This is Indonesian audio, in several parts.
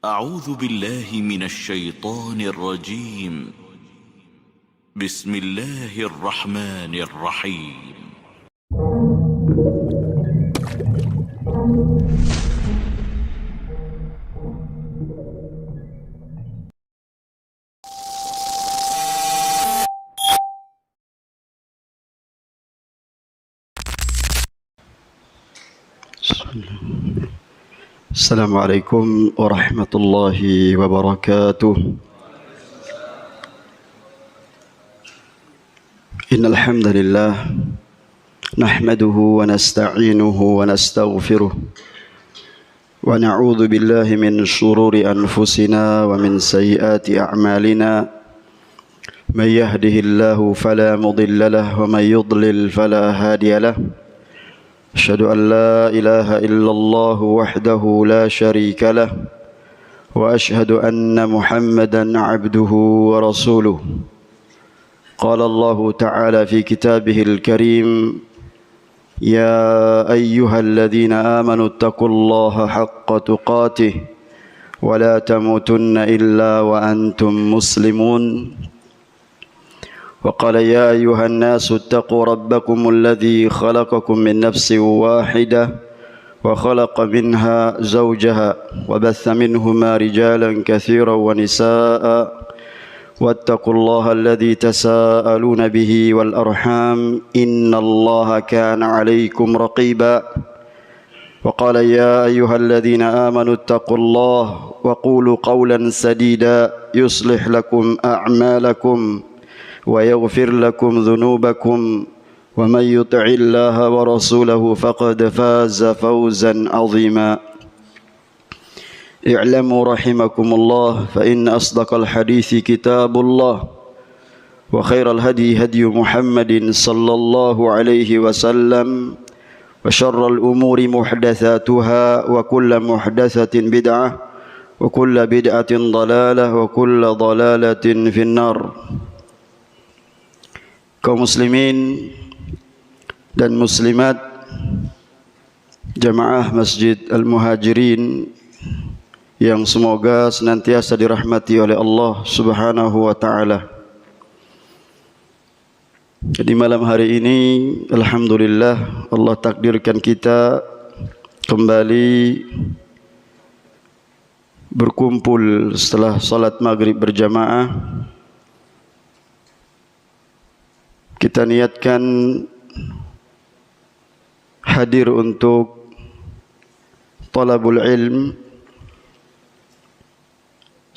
أعوذ بالله من الشيطان الرجيم. بسم الله الرحمن الرحيم. السلام عليكم ورحمة الله وبركاته. إن الحمد لله نحمده ونستعينه ونستغفره ونعوذ بالله من شرور أنفسنا ومن سيئات أعمالنا. من يهده الله فلا مضل له ومن يضلل فلا هادي له. أشهد أن لا إله إلا الله وحده لا شريك له وأشهد أن محمدا عبده ورسوله. قال الله تعالى في كتابه الكريم: يا أيها الذين آمنوا اتقوا الله حق تقاته ولا تموتن إلا وأنتم مسلمون. وقال: يا أيها الناس اتقوا ربكم الذي خلقكم من نفس واحدة وخلق منها زوجها وبث منهما رجالا كثيرا ونساء واتقوا الله الذي تساءلون به والأرحام إن الله كان عليكم رقيبا. وقال: يا أيها الذين آمنوا اتقوا الله وقولوا قولا سديدا يصلح لكم أعمالكم ويغفر لكم ذنوبكم ومن يطع الله ورسوله فقد فاز فوزا عظيما. اعلموا رحمكم الله فإن أصدق الحديث كتاب الله وخير الهدي هدي محمد صلى الله عليه وسلم وشر الأمور محدثاتها وكل محدثة بدعة وكل بدعة ضلالة وكل ضلالة في النار. Kaum muslimin dan muslimat jamaah Masjid Al-Muhajirin yang semoga senantiasa dirahmati oleh Allah Subhanahu wa taala. Jadi malam hari ini alhamdulillah Allah takdirkan kita kembali berkumpul setelah salat maghrib berjamaah. Kita niatkan hadir untuk talabul ilm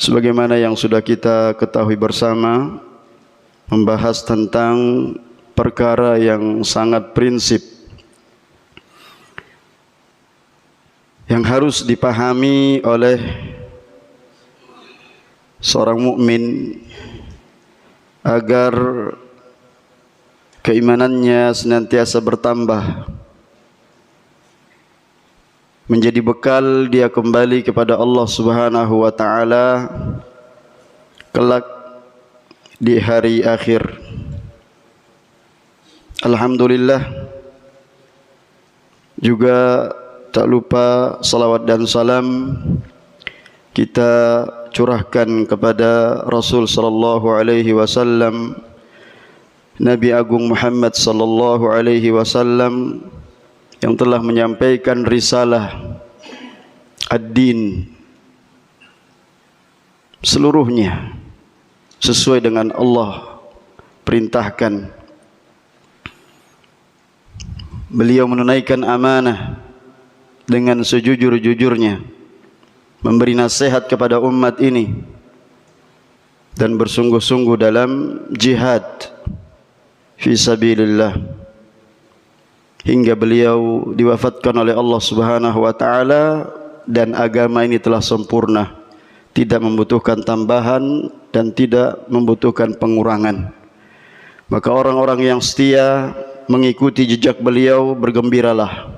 sebagaimana yang sudah kita ketahui bersama, membahas tentang perkara yang sangat prinsip yang harus dipahami oleh seorang mukmin agar keimanannya senantiasa bertambah, menjadi bekal dia kembali kepada Allah Subhanahu wa taala kelak di hari akhir. Alhamdulillah, juga tak lupa salawat dan salam kita curahkan kepada Rasul sallallahu alaihi wasallam, Nabi Agung Muhammad sallallahu alaihi wasallam yang telah menyampaikan risalah ad-din seluruhnya sesuai dengan Allah perintahkan. Beliau menunaikan amanah dengan sejujur-jujurnya, memberi nasihat kepada umat ini dan bersungguh-sungguh dalam jihad fi sabilillah hingga beliau diwafatkan oleh Allah Subhanahu wa taala dan agama ini telah sempurna, tidak membutuhkan tambahan dan tidak membutuhkan pengurangan. Maka orang-orang yang setia mengikuti jejak beliau bergembiralah.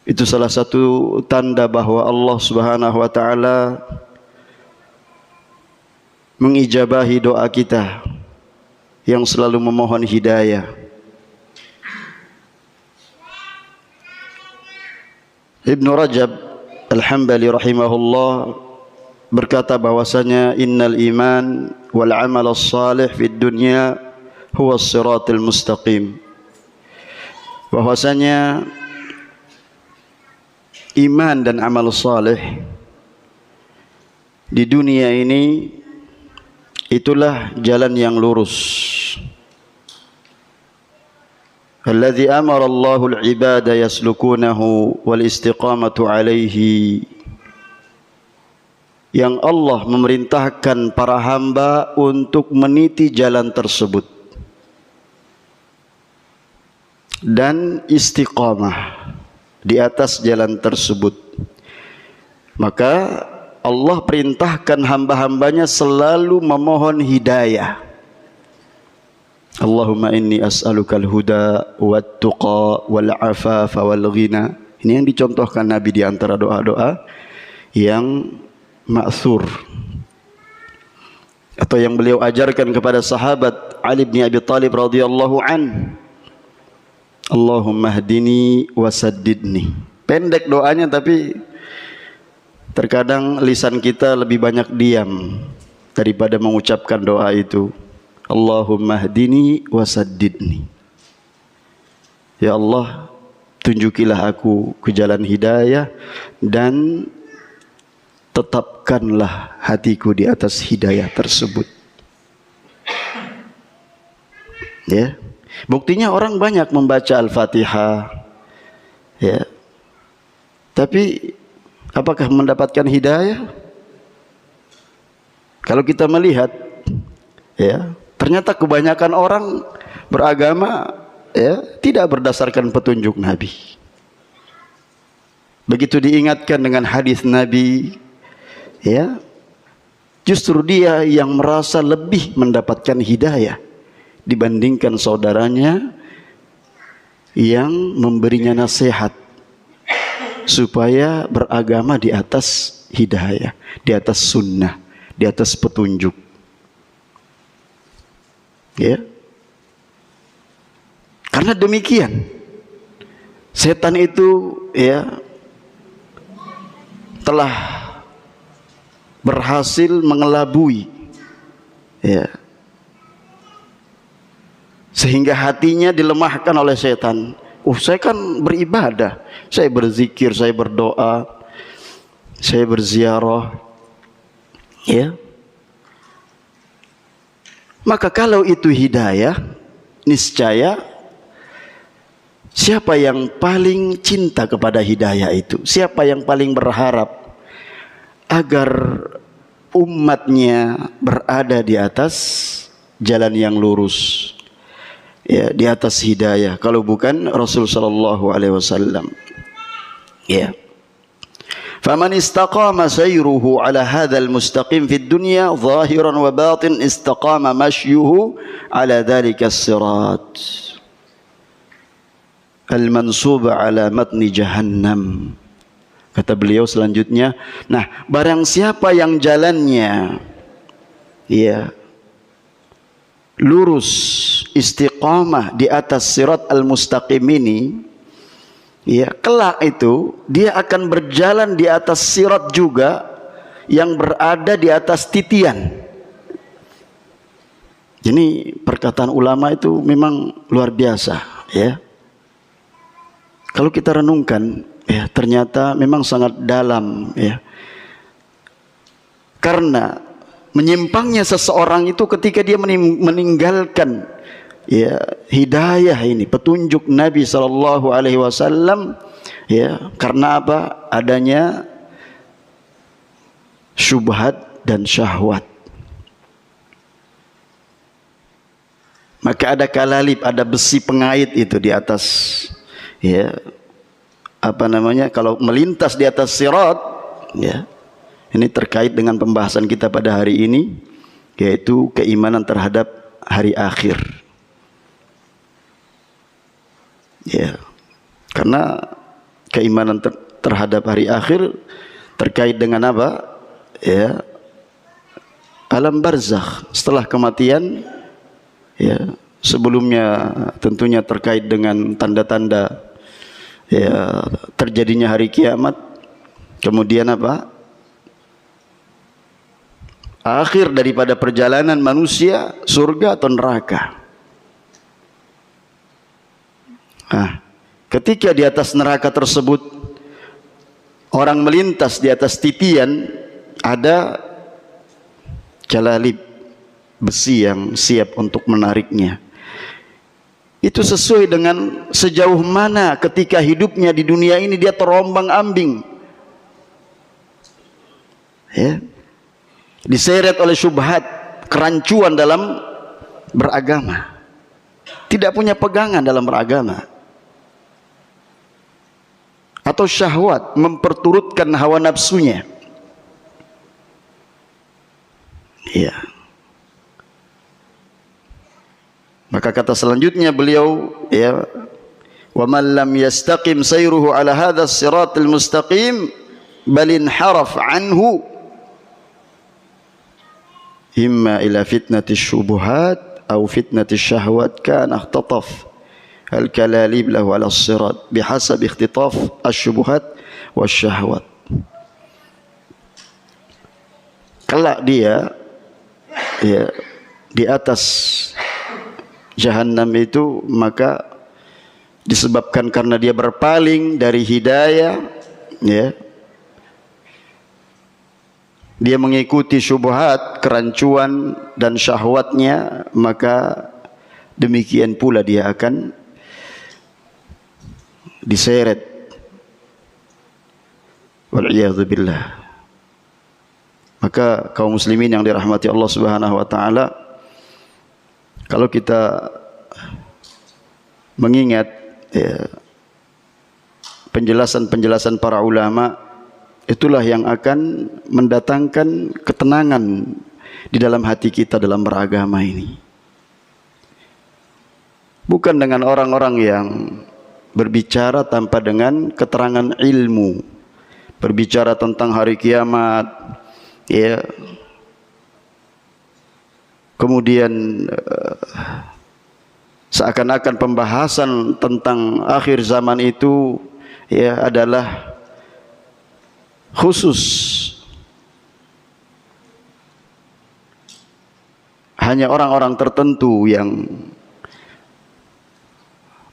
Itu salah satu tanda bahwa Allah Subhanahu wa taala mengijabahi doa kita yang selalu memohon hidayah. Ibnu Rajab Al-Hambali rahimahullah berkata bahwasanya innal iman wal amal as-salih fid dunya huwa as-siratal mustaqim. Bahwasanya iman dan amal saleh di dunia ini itulah jalan yang lurus. Alladzi amara Allahu al-ibada yaslukunahu wal istiqamatu alaihi, yang Allah memerintahkan para hamba untuk meniti jalan tersebut dan istiqamah di atas jalan tersebut. Maka Allah perintahkan hamba-hambanya selalu memohon hidayah. Allahumma inni as'alukal huda wat tuqa wal afafa wal ghina. Ini yang dicontohkan Nabi di antara doa-doa yang ma'thur atau yang beliau ajarkan kepada sahabat Ali bin Abi Thalib radhiyallahu an. Allahumma hdini wasaddidni. Pendek doanya, tapi terkadang lisan kita lebih banyak diam daripada mengucapkan doa itu. Allahumma hdini wasaddidni. Ya Allah, tunjukilah aku ke jalan hidayah dan tetapkanlah hatiku di atas hidayah tersebut. Ya. Buktinya orang banyak membaca Al-Fatihah. Ya. Tapi apakah mendapatkan hidayah? Kalau kita melihat, ya, ternyata kebanyakan orang beragama, ya, tidak berdasarkan petunjuk Nabi. Begitu diingatkan dengan hadis Nabi, ya, justru dia yang merasa lebih mendapatkan hidayah dibandingkan saudaranya yang memberinya nasihat supaya beragama di atas hidayah, di atas sunnah, di atas petunjuk. Ya. Karena demikian, setan itu, ya, telah berhasil mengelabui, ya, sehingga hatinya dilemahkan oleh setan. Saya kan beribadah, saya berzikir, saya berdoa, saya berziarah, ya. Maka kalau itu hidayah, niscaya siapa yang paling cinta kepada hidayah itu? Siapa yang paling berharap agar umatnya berada di atas jalan yang lurus, ya, di atas hidayah, kalau bukan Rasul sallallahu alaihi wasallam. Ya. Faman istaqama sayruhu ala hadzal mustaqim fid dunya zahiran wa batin istaqama mashyuhu ala dzalika as-sirat al-mansub ala matni jahannam. Kata beliau selanjutnya, nah, barang siapa yang jalannya, ya, lurus, istiqamah di atas sirat al-mustaqim ini, ya, kelak itu dia akan berjalan di atas sirat juga yang berada di atas titian. Jadi perkataan ulama itu memang luar biasa, ya. Kalau kita renungkan, ya, ternyata memang sangat dalam, ya. Karena menyimpangnya seseorang itu ketika dia meninggalkan, ya, hidayah ini, petunjuk Nabi sallallahu alaihi wasallam, ya, karena apa? Adanya syubhat dan syahwat. Maka ada kalalib, ada besi pengait itu di atas, ya, apa namanya, kalau melintas di atas sirat, ya. Ini terkait dengan pembahasan kita pada hari ini, yaitu keimanan terhadap hari akhir. Ya, karena keimanan terhadap hari akhir terkait dengan apa? Ya, alam barzakh setelah kematian. Ya, sebelumnya tentunya terkait dengan tanda-tanda, ya, terjadinya hari kiamat. Kemudian apa? Akhir daripada perjalanan manusia, surga atau neraka. Nah, ketika di atas neraka tersebut orang melintas di atas titian, ada jalalib, besi yang siap untuk menariknya. Itu sesuai dengan sejauh mana ketika hidupnya di dunia ini dia terombang-ambing, ya, diseret oleh syubhat, kerancuan dalam beragama, tidak punya pegangan dalam beragama, atau syahwat, memperturutkan hawa nafsunya. Ya. Maka kata selanjutnya beliau, ya, wa man lam yastaqim sayruhu ala hadha as-siratal mustaqim bal inharaf anhu imma ila fitnati syubuhat aw fitnati syahwat kana ikhtataf al-kalalib lahu ala as-sirat bihasab ikhtitaf asy-syubuhat wasyahwat. Kelak dia, ya, di atas Jahannam itu, maka disebabkan karena dia berpaling dari hidayah, ya, dia mengikuti syubhat, kerancuan dan syahwatnya, maka demikian pula dia akan diseret. Wal'iyadzubillah. Maka kaum muslimin yang dirahmati Allah Subhanahu wa taala, kalau kita mengingat, ya, penjelasan-penjelasan para ulama, itulah yang akan mendatangkan ketenangan di dalam hati kita dalam beragama ini. Bukan dengan orang-orang yang berbicara tanpa dengan keterangan ilmu, berbicara tentang hari kiamat, ya, kemudian seakan-akan pembahasan tentang akhir zaman itu, ya, adalah khusus hanya orang-orang tertentu yang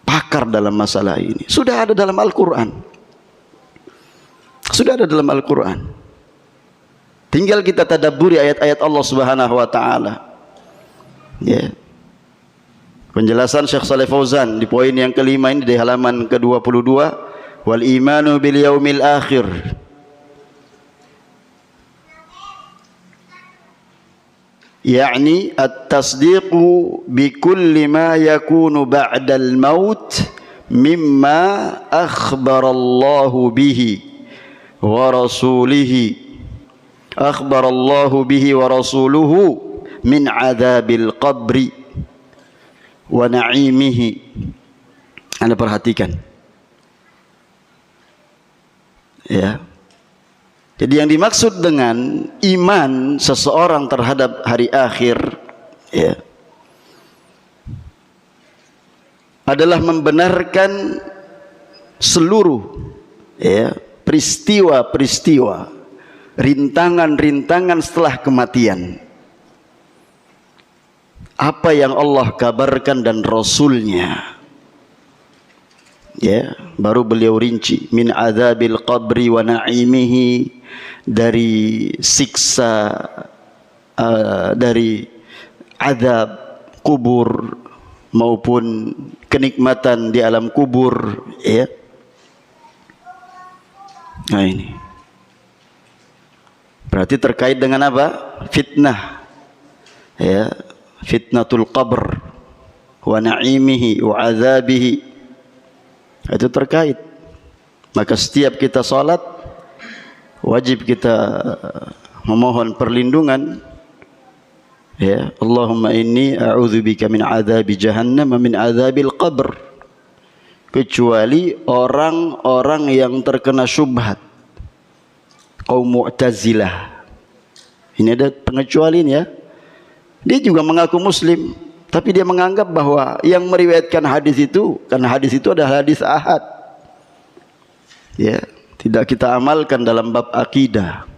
pakar dalam masalah ini. Sudah ada dalam Al-Quran, sudah ada dalam Al-Quran. Tinggal kita tadabburi ayat-ayat Allah Subhanahu wa taala. Ya. Penjelasan Syekh Shalih Fauzan di poin yang kelima ini di halaman ke-22, wal imanu bil yaumil akhir. Yani at-tasdiqu bi kulli ma yakunu ba'dal maut mimma akhbarallahu bihi wa rasulihi akhbarallahu bihi wa rasuluhu min adzabil qabri wa na'imihi. Anda perhatikan, ya. Jadi yang dimaksud dengan iman seseorang terhadap hari akhir, ya, adalah membenarkan seluruh, ya, peristiwa-peristiwa, rintangan-rintangan setelah kematian. Apa yang Allah kabarkan dan Rasulnya, ya, baru beliau rinci, min adzabil qabri wa na'imihi, dari siksa, dari azab kubur maupun kenikmatan di alam kubur, ya. Nah, ini berarti terkait dengan apa? Fitnah, ya, fitnatul qabr wa na'imihi wa azabihi, itu terkait. Maka setiap kita salat wajib kita memohon perlindungan, ya, Allahumma inni a'udzubika min adzabi jahannam wa min adzabil qabr, kecuali orang-orang yang terkena syubhat, kaum Mu'tazilah. Ini ada pengecualian, ya. Dia juga mengaku muslim, tapi dia menganggap bahwa yang meriwayatkan hadis itu, karena hadis itu adalah hadis ahad, ya, tidak kita amalkan dalam bab akidah,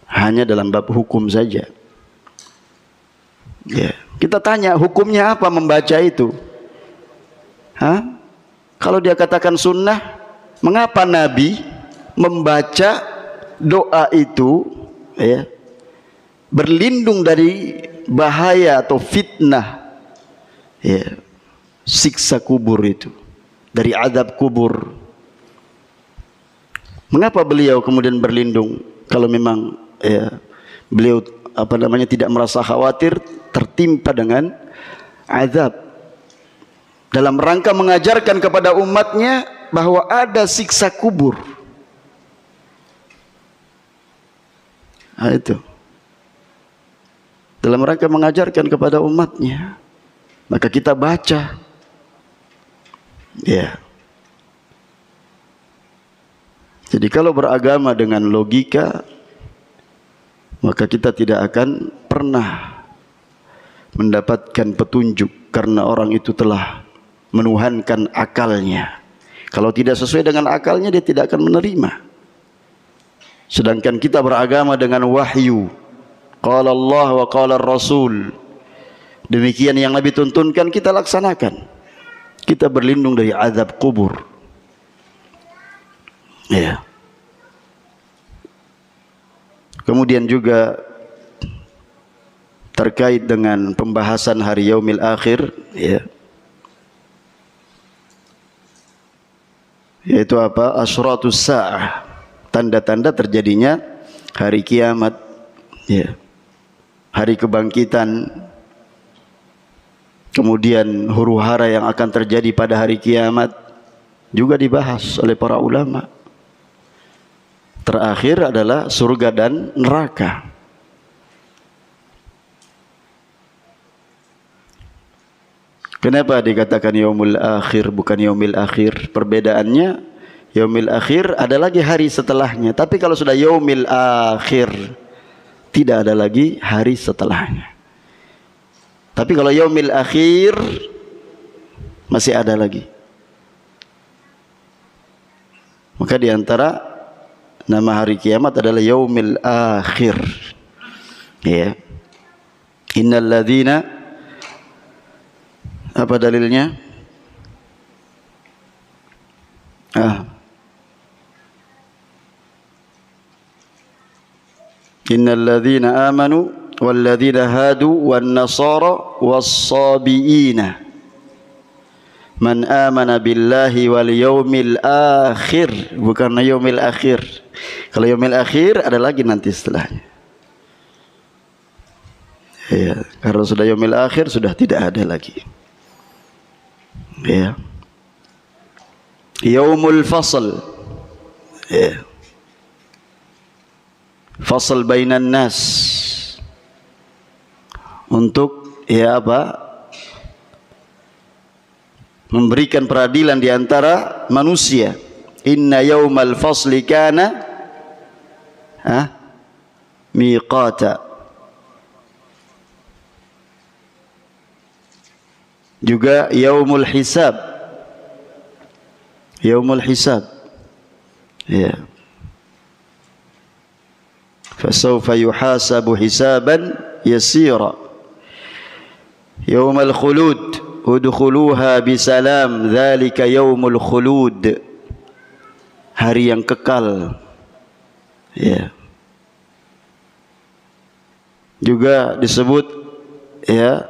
hanya dalam bab hukum saja. Ya. Kita tanya hukumnya apa membaca itu? Kalau dia katakan sunnah, mengapa Nabi membaca doa itu, ya, berlindung dari bahaya atau fitnah, ya, siksa kubur itu, dari azab kubur? Mengapa beliau kemudian berlindung kalau memang, ya, beliau tidak merasa khawatir tertimpa dengan azab, dalam rangka mengajarkan kepada umatnya bahwa ada siksa kubur. Nah, itu dalam rangka mengajarkan kepada umatnya, maka kita baca, ya. Jadi kalau beragama dengan logika, maka kita tidak akan pernah mendapatkan petunjuk, karena orang itu telah menuhankan akalnya. Kalau tidak sesuai dengan akalnya, dia tidak akan menerima. Sedangkan kita beragama dengan wahyu, qala Allah wa qala Rasul, demikian yang Nabi tuntunkan kita laksanakan. Kita berlindung dari azab kubur, ya. Kemudian juga terkait dengan pembahasan hari yaumil akhir, ya, yaitu apa? Asyratus sa'ah, tanda-tanda terjadinya hari kiamat, ya, hari kebangkitan. Kemudian huru-hara yang akan terjadi pada hari kiamat juga dibahas oleh para ulama. Terakhir adalah surga dan neraka. Kenapa dikatakan yaumul akhir bukan yaumil akhir? Perbedaannya, yaumil akhir ada lagi hari setelahnya, tapi kalau sudah yaumil akhir tidak ada lagi hari setelahnya. Tapi kalau yaumil akhir masih ada lagi. Maka di antara nama hari kiamat adalah yaumil akhir, ya. Innal ladzina, apa dalilnya? Innal ladzina amanu wal ladzina hadu wan nasara was-sabiina man amana billahi wal yaumil akhir, bukan yaumil akhir. Kalau yaumil akhir ada lagi nanti setelahnya, ya. Karena sudah yaumil akhir sudah tidak ada lagi, ya. Yaumul fasl, ya, fasl bainan nas, untuk, ya, apa? Memberikan peradilan di antara manusia. Inna yaumal fasli kana miqata. Juga yaumul hisab, yaumul hisab, ya. Fasawfa yuhasabu hisaban yasira. Yaumul khulud, udkhuluha bisalam, dzalika yaumul khulud, hari yang kekal, ya. Juga disebut, ya,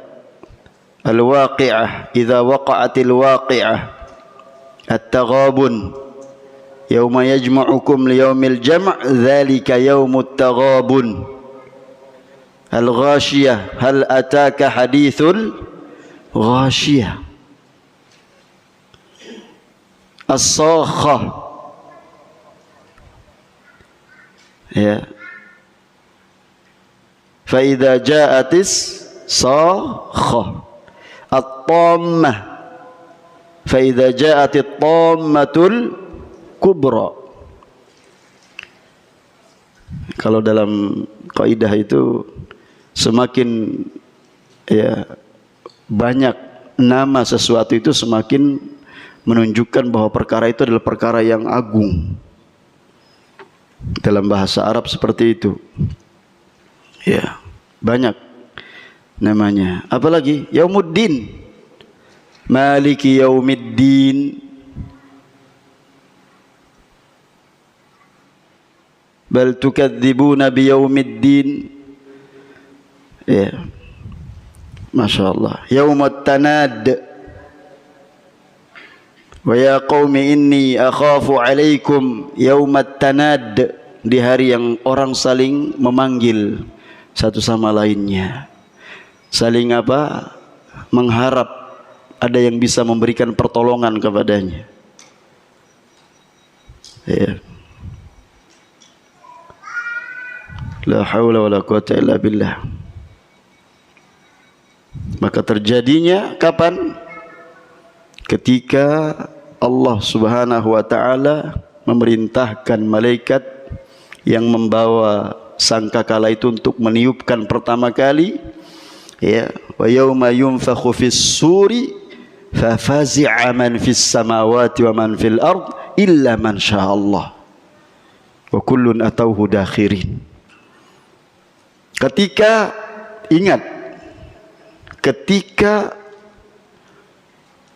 al-waqi'ah, idza waqa'atil waqi'ah, at-taghabun, yauma yajma'ukum liyaumil jam', dzalika yaumut taghabun. Al-ghashiyah, hal ataka hadithul ghashiyah. As-sakhah, ya. Fa idza ja'atis sakhah. At-tammah, fa idza ja'atit tammatul kubra. Kalau dalam kaidah itu semakin, ya, banyak nama sesuatu itu semakin menunjukkan bahwa perkara itu adalah perkara yang agung. Dalam bahasa Arab seperti itu. Ya, banyak namanya. Apalagi Yaumuddin, Maliki Yaumiddin, bal tukadzibuna biyaumiddin. Ya, Masya Allah. Yaumut tanad, wa ya qaumi inni akhafu alaikum yaumat tanad, di hari yang orang saling memanggil satu sama lainnya, saling apa, mengharap ada yang bisa memberikan pertolongan kepadanya. Ya. La haula wala quwata illa billah. Maka terjadinya kapan? Ketika Allah Subhanahu wa taala memerintahkan malaikat yang membawa sangkakala itu untuk meniupkan pertama kali, ya, wa yauma yunfakhu fis suri fa fazi'a man fis samawati wa man fil ard illa man syaa Allah wa kullun atauhu dakhirin. Ketika, ingat, ketika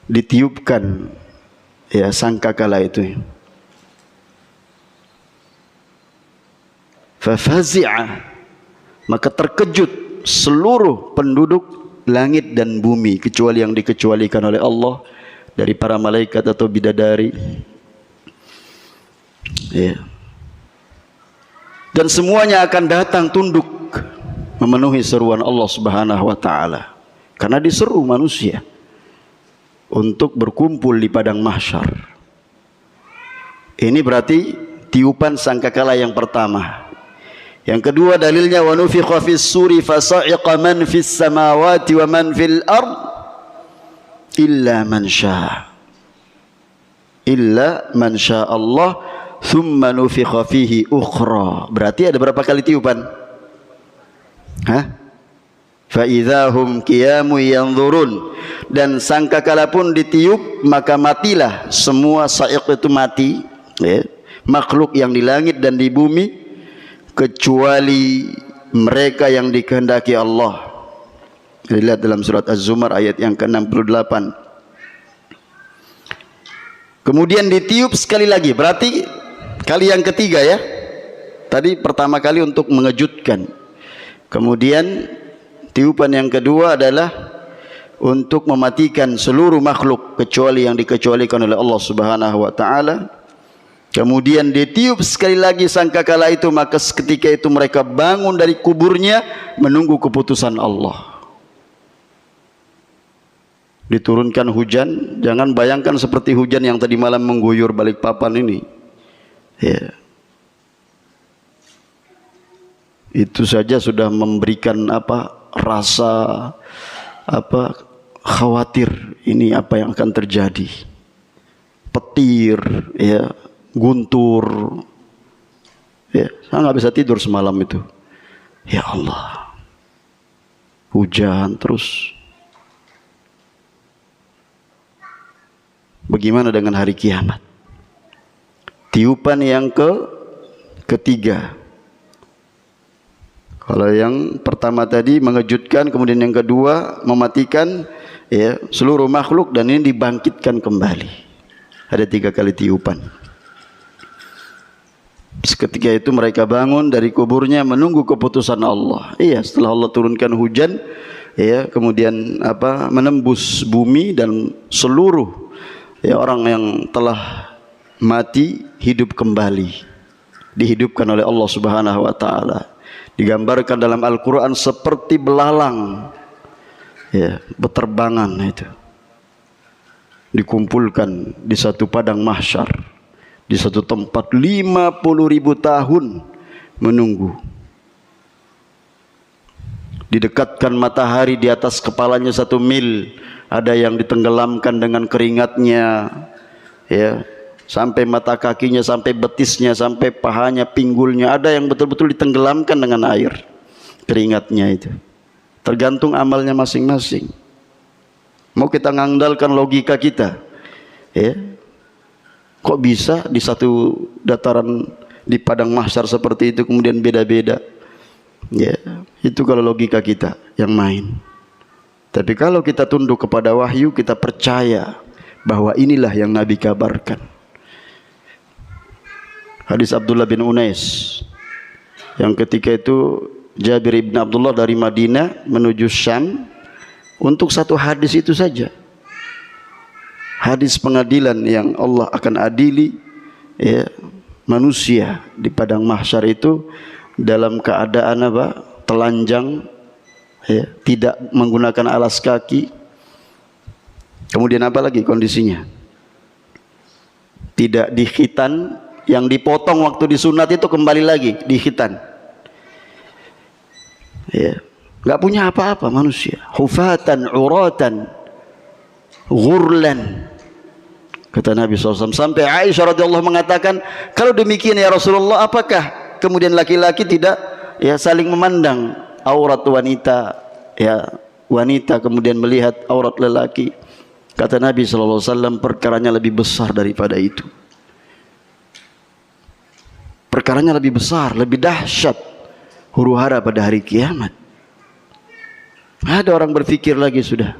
ditiupkan ya sangkakala itu, fafazi'a, maka terkejut seluruh penduduk langit dan bumi kecuali yang dikecualikan oleh Allah dari para malaikat atau bidadari. Ya. Dan semuanya akan datang tunduk memenuhi seruan Allah Subhanahu wa taala, karena diseru manusia untuk berkumpul di padang mahsyar. Ini berarti tiupan sangkakala yang pertama. Yang kedua dalilnya, wa nufikha fis suri fasa'iqa man fis samawati wa man fil ard illa man syaa, illa man syaa Allah thumma nufikha fihi ukhra. Berarti ada berapa kali tiupan? Fa idzahum qiyamun yanzurun. Dan sangkakala pun ditiup, maka matilah semua sa'iq itu mati, ya, makhluk yang di langit dan di bumi, kecuali mereka yang dikehendaki Allah. Dilihat dalam surat Az-Zumar ayat yang ke-68. Kemudian ditiup sekali lagi, berarti kali yang ketiga ya. Tadi pertama kali untuk mengejutkan. Kemudian tiupan yang kedua adalah untuk mematikan seluruh makhluk kecuali yang dikecualikan oleh Allah Subhanahu wa taala. Kemudian ditiup sekali lagi sangkakala itu, maka seketika itu mereka bangun dari kuburnya menunggu keputusan Allah. Diturunkan hujan, jangan bayangkan seperti hujan yang tadi malam mengguyur Balikpapan ini. Ya. Itu saja sudah memberikan rasa khawatir, ini apa yang akan terjadi. Petir, ya, guntur, ya, saya nggak bisa tidur semalam itu. Ya Allah, hujan terus. Bagaimana dengan hari kiamat? Tiupan yang ketiga. Kalau yang pertama tadi mengejutkan, kemudian yang kedua mematikan, ya, seluruh makhluk, dan ini dibangkitkan kembali. Ada 3 kali tiupan. Seketika itu mereka bangun dari kuburnya menunggu keputusan Allah. Iya, setelah Allah turunkan hujan, ya, kemudian menembus bumi, dan seluruh ya orang yang telah mati hidup kembali, dihidupkan oleh Allah Subhanahu wa taala. Digambarkan dalam Al-Quran seperti belalang, ya, beterbangan itu. Dikumpulkan di satu padang mahsyar, di satu tempat 50.000 tahun menunggu. Didekatkan matahari di atas kepalanya 1 mil, ada yang ditenggelamkan dengan keringatnya, ya, sampai mata kakinya, sampai betisnya, sampai pahanya, pinggulnya, ada yang betul-betul ditenggelamkan dengan air keringatnya itu. Tergantung amalnya masing-masing. Mau kita ngandalkan logika kita, Ya, kok bisa di satu dataran di padang mahsyar seperti itu kemudian beda-beda? Ya, itu kalau logika kita yang main. Tapi kalau kita tunduk kepada wahyu, kita percaya bahwa inilah yang Nabi kabarkan. Hadis Abdullah bin Unais yang ketika itu Jabir ibn Abdullah dari Madinah menuju Syam untuk satu hadis itu saja. Hadis pengadilan yang Allah akan adili ya, manusia di padang mahsyar itu dalam keadaan apa? Telanjang, ya, tidak menggunakan alas kaki. Kemudian apa lagi kondisinya? Tidak dikhitan, yang dipotong waktu disunat itu kembali lagi dikhitan. Ya, nggak punya apa-apa manusia. Hufatan, uratan, ghurlan. Kata Nabi SAW. Sampai Aisyah radhiyallahu mengatakan, kalau demikian ya Rasulullah, apakah kemudian laki-laki tidak ya saling memandang aurat wanita, ya wanita kemudian melihat aurat lelaki? Kata Nabi SAW, perkaranya lebih besar daripada itu. Perkaranya lebih besar, lebih dahsyat, huru hara pada hari kiamat. Ada orang berpikir lagi sudah,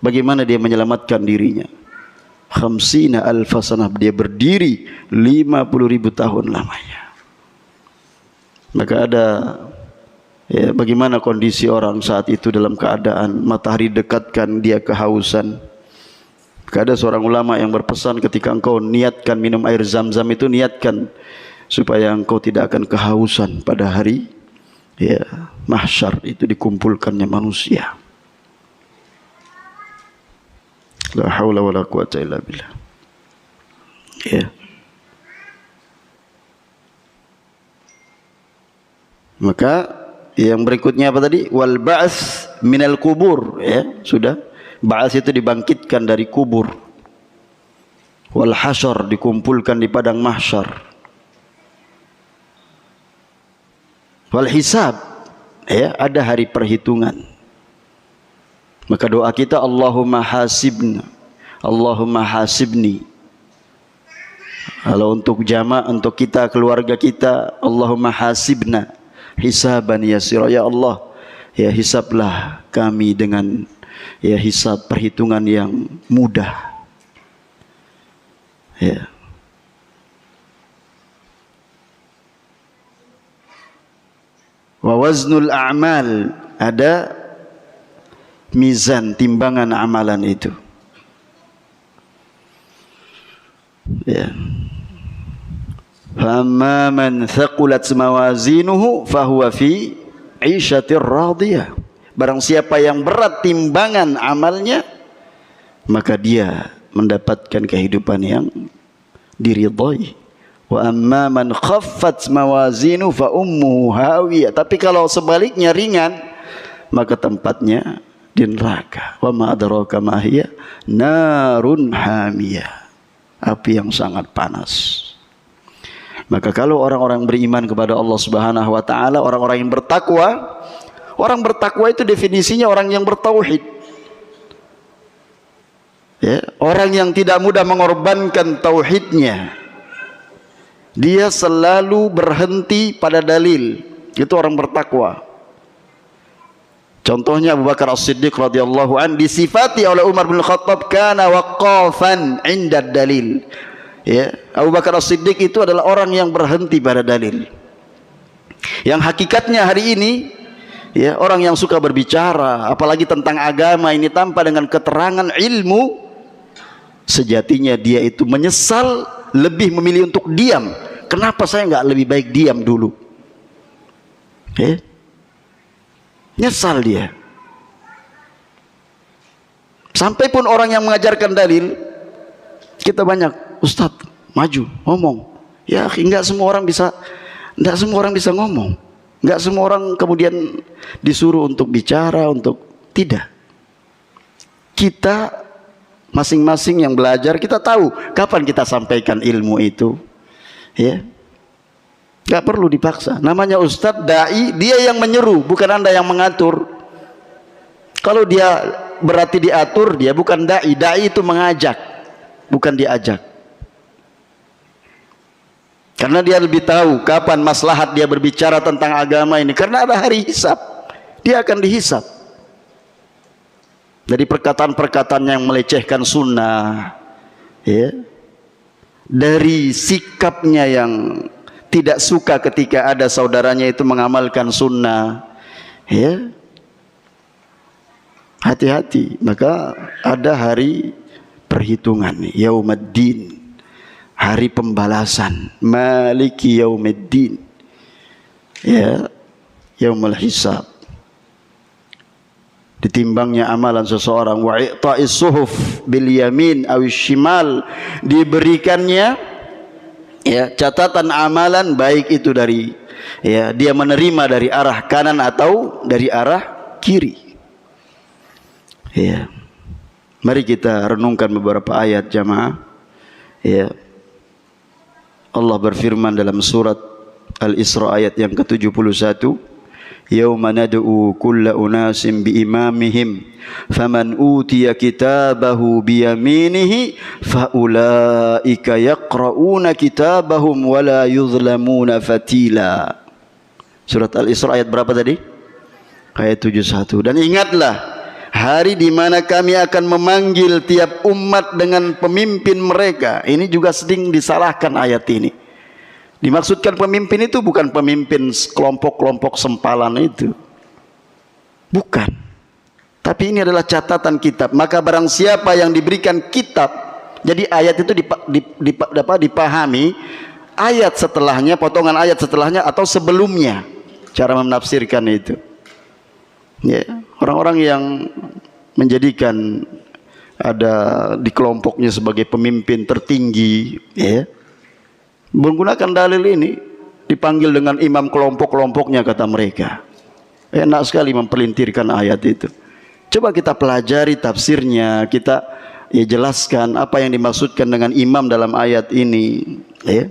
bagaimana dia menyelamatkan dirinya. 50 alfa sanah, dia berdiri 50.000 tahun lamanya. Maka ada ya, bagaimana kondisi orang saat itu dalam keadaan matahari dekatkan dia kehausan. Maka ada seorang ulama yang berpesan, ketika engkau niatkan minum air zam-zam itu, niatkan supaya engkau tidak akan kehausan pada hari ya mahsyar itu dikumpulkannya manusia. La haula wala quwata illa billah. Ya. Maka yang berikutnya apa tadi? Wal ba'ats minal kubur, ya, sudah. Ba'ats itu dibangkitkan dari kubur. Wal hasyar, dikumpulkan di padang mahsyar. Wal hisab, ya, ada hari perhitungan. Maka doa kita, Allahumma hasibna, Allahumma hasibni. Kalau untuk jamaah, untuk kita, keluarga kita, Allahumma hasibna hisaban yasira. Ya Allah, ya hisablah kami dengan ya hisab, perhitungan yang mudah. Ya. Wa waznul a'mal, ada mizan, timbangan amalan itu. Ya. Famma man thaqulat mawazinuhu fahuwa fi 'ishatir radiyah. Barang siapa yang berat timbangan amalnya, maka dia mendapatkan kehidupan yang diridhai. Wa amma man khaffat mawazinuhu fa ummuhu hawiyah. Tapi kalau sebaliknya ringan, maka tempatnya di neraka. Wa ma adraka ma hiya narun hamiyah, api yang sangat panas. Maka kalau orang-orang beriman kepada Allah Subhanahu wa taala, orang-orang yang bertakwa, orang bertakwa itu definisinya orang yang bertauhid. Ya, orang yang tidak mudah mengorbankan tauhidnya. Dia selalu berhenti pada dalil. Itu orang bertakwa. Contohnya Abu Bakar As-Siddiq radhiyallahu an disifati oleh Umar bin Khattab kana waqafan 'inda dalil. Ya, Abu Bakar As-Siddiq itu adalah orang yang berhenti pada dalil. Yang hakikatnya hari ini ya, orang yang suka berbicara apalagi tentang agama ini tanpa dengan keterangan ilmu, sejatinya dia itu menyesal, lebih memilih untuk diam. Kenapa saya nggak lebih baik diam dulu? Ya. Nyesal dia. Sampai pun orang yang mengajarkan dalil, kita banyak, Ustadz maju ngomong, ya enggak semua orang bisa, enggak semua orang bisa ngomong, enggak semua orang kemudian disuruh untuk bicara, untuk tidak. Kita masing-masing yang belajar, kita tahu kapan kita sampaikan ilmu itu, ya. Gak perlu dipaksa. Namanya Ustadz, da'i, dia yang menyeru, bukan Anda yang mengatur. Kalau dia berarti diatur, dia bukan da'i. Da'i itu mengajak. bukan diajak. Karena dia lebih tahu kapan maslahat dia berbicara tentang agama ini. Karena ada hari hisab, dia akan dihisab. Dari perkataan-perkataan yang melecehkan sunnah, ya, dari sikapnya yang tidak suka ketika ada saudaranya itu mengamalkan sunnah, ya, hati-hati. Maka ada hari perhitungan, Yaumaddin, hari pembalasan, Maliki Yaumiddin, ya, Yaumul Hisab. Ditimbangnya amalan seseorang, wa i'ta'is suhuf bil yamin awis shimal, diberikannya, ya, catatan amalan, baik itu dari, ya, dia menerima dari arah kanan atau dari arah kiri. Ya. Mari kita renungkan beberapa ayat jamaah. Ya. Allah berfirman dalam surat Al-Isra ayat yang ke-71, Yauma nad'u kulla unasin biimamihim faman utiya kitabahu biyaminihi faulaika yaqra'una kitabahum wala yuzlamuna fatila. Surat Al-Isra ayat berapa tadi? Ayat 71. Dan ingatlah hari di mana kami akan memanggil tiap umat dengan pemimpin mereka. Ini juga sering disalahkan ayat ini. Dimaksudkan pemimpin itu bukan pemimpin kelompok-kelompok sempalan itu. Bukan. Tapi ini adalah catatan kitab. Maka barang siapa yang diberikan kitab, jadi ayat itu dipahami ayat setelahnya, potongan ayat setelahnya atau sebelumnya. Cara menafsirkan itu. Ya, orang-orang yang menjadikan ada di kelompoknya sebagai pemimpin tertinggi, ya, menggunakan dalil ini, dipanggil dengan imam kelompok-kelompoknya kata mereka. Enak sekali mempelintirkan ayat itu. Coba kita pelajari tafsirnya, kita, ya, jelaskan apa yang dimaksudkan dengan imam dalam ayat ini, ya.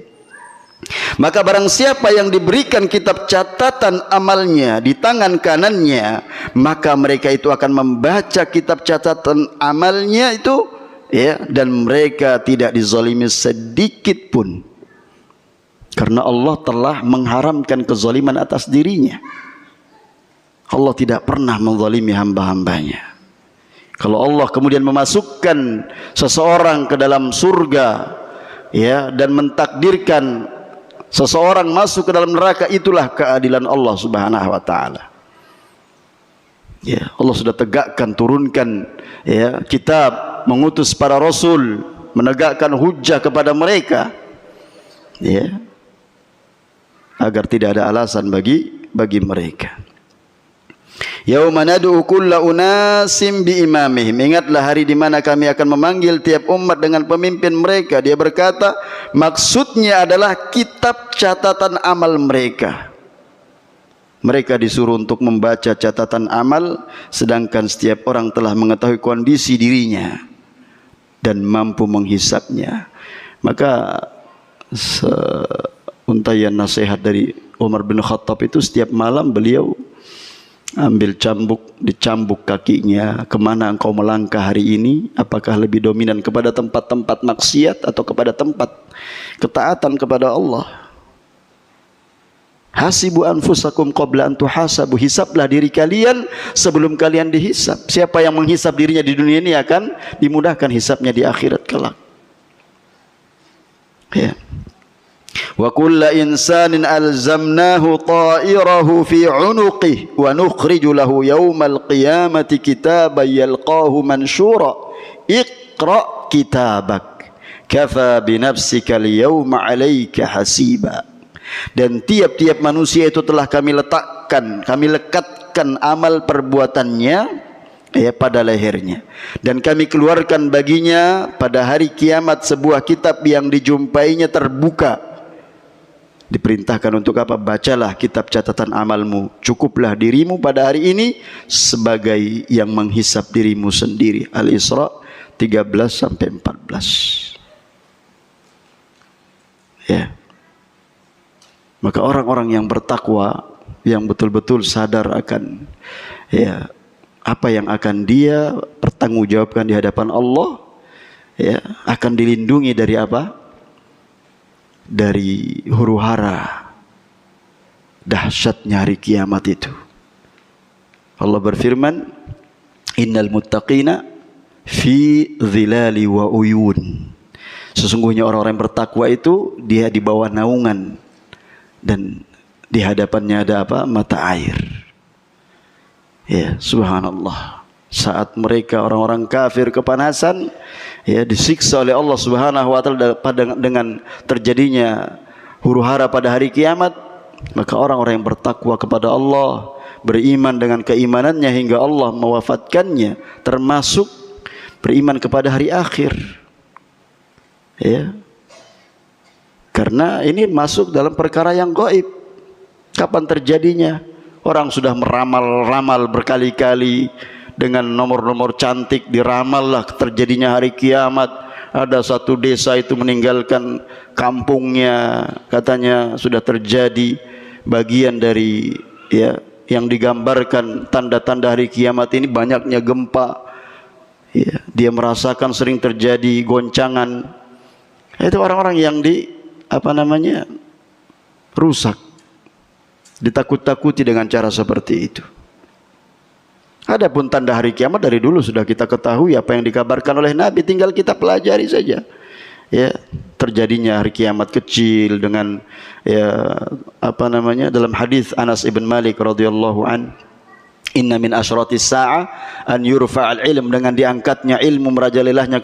Maka barang siapa yang diberikan kitab catatan amalnya di tangan kanannya, maka mereka itu akan membaca kitab catatan amalnya itu, ya, dan mereka tidak dizalimi sedikit pun. Karena Allah telah mengharamkan kezaliman atas dirinya. Allah tidak pernah menzalimi hamba-hambanya. Kalau Allah kemudian memasukkan seseorang ke dalam surga, ya, dan mentakdirkan seseorang masuk ke dalam neraka, itulah keadilan Allah Subhanahu wa taala. Ya, Allah sudah tegakkan, turunkan, ya, kitab, mengutus para rasul, menegakkan hujjah kepada mereka, ya, agar tidak ada alasan bagi mereka. Yauma nad'u kulla unasim biimamihim. Ingatlah hari di mana kami akan memanggil tiap umat dengan pemimpin mereka. Dia berkata, maksudnya adalah kitab catatan amal mereka. Mereka disuruh untuk membaca catatan amal, sedangkan setiap orang telah mengetahui kondisi dirinya dan mampu menghisapnya. Maka untayan nasihat dari Umar bin Khattab itu, setiap malam beliau ambil cambuk, dicambuk kakinya, kemana engkau melangkah hari ini, apakah lebih dominan kepada tempat-tempat maksiat atau kepada tempat ketaatan kepada Allah. Hasibu anfusakum qabla an tuhasabu, hisablah diri kalian sebelum kalian dihisab. Siapa yang menghisab dirinya di dunia ini akan dimudahkan hisabnya di akhirat kelak. Ya. Wa kulla insanin alzamnahu ta'irahu fi 'unuqihi wa nukhriju lahu yawmal qiyamati kitaban yalqahu manshura iqra kitabak kafa bi nafsika al-yawma 'alayka hasiba. Dan tiap-tiap manusia itu telah kami letakkan, kami lekatkan amal perbuatannya, ya, pada lehernya, dan kami keluarkan baginya pada hari kiamat sebuah kitab yang dijumpainya terbuka. Diperintahkan untuk apa? Bacalah kitab catatan amalmu, cukuplah dirimu pada hari ini sebagai yang menghisap dirimu sendiri. Al-Isra 13-14. Ya. Maka orang-orang yang bertakwa, yang betul-betul sadar akan, ya, apa yang akan dia pertanggungjawabkan di hadapan Allah, ya, akan dilindungi dari apa? Dari huru-hara dahsyatnya hari kiamat itu. Allah berfirman, innal muttaqina fi dhilali wa uyun. Sesungguhnya orang-orang yang bertakwa itu dia di bawah naungan dan di hadapannya ada apa? Mata air. Ya, subhanallah. Saat mereka orang-orang kafir kepanasan, ya, disiksa oleh Allah Subhanahu wa taala dengan terjadinya huru-hara pada hari kiamat, maka orang-orang yang bertakwa kepada Allah, beriman dengan keimanannya hingga Allah mewafatkannya, termasuk beriman kepada hari akhir. Ya. Karena ini masuk dalam perkara yang gaib. Kapan terjadinya? Orang sudah meramal-ramal berkali-kali dengan nomor-nomor cantik, diramallah terjadinya hari kiamat. Ada satu desa itu meninggalkan kampungnya, katanya sudah terjadi bagian dari, ya, yang digambarkan tanda-tanda hari kiamat ini banyaknya gempa. Ya, dia merasakan sering terjadi goncangan. Itu orang-orang yang rusak, ditakut-takuti dengan cara seperti itu. Adapun tanda hari kiamat dari dulu sudah kita ketahui apa yang dikabarkan oleh Nabi, tinggal kita pelajari saja. Ya, terjadinya hari kiamat kecil dengan, ya, dalam hadis Anas ibn Malik radhiyallahu an, inna min asyratis sa'ah an yurfa'al ilm, dengan diangkatnya ilmu merajalelahnya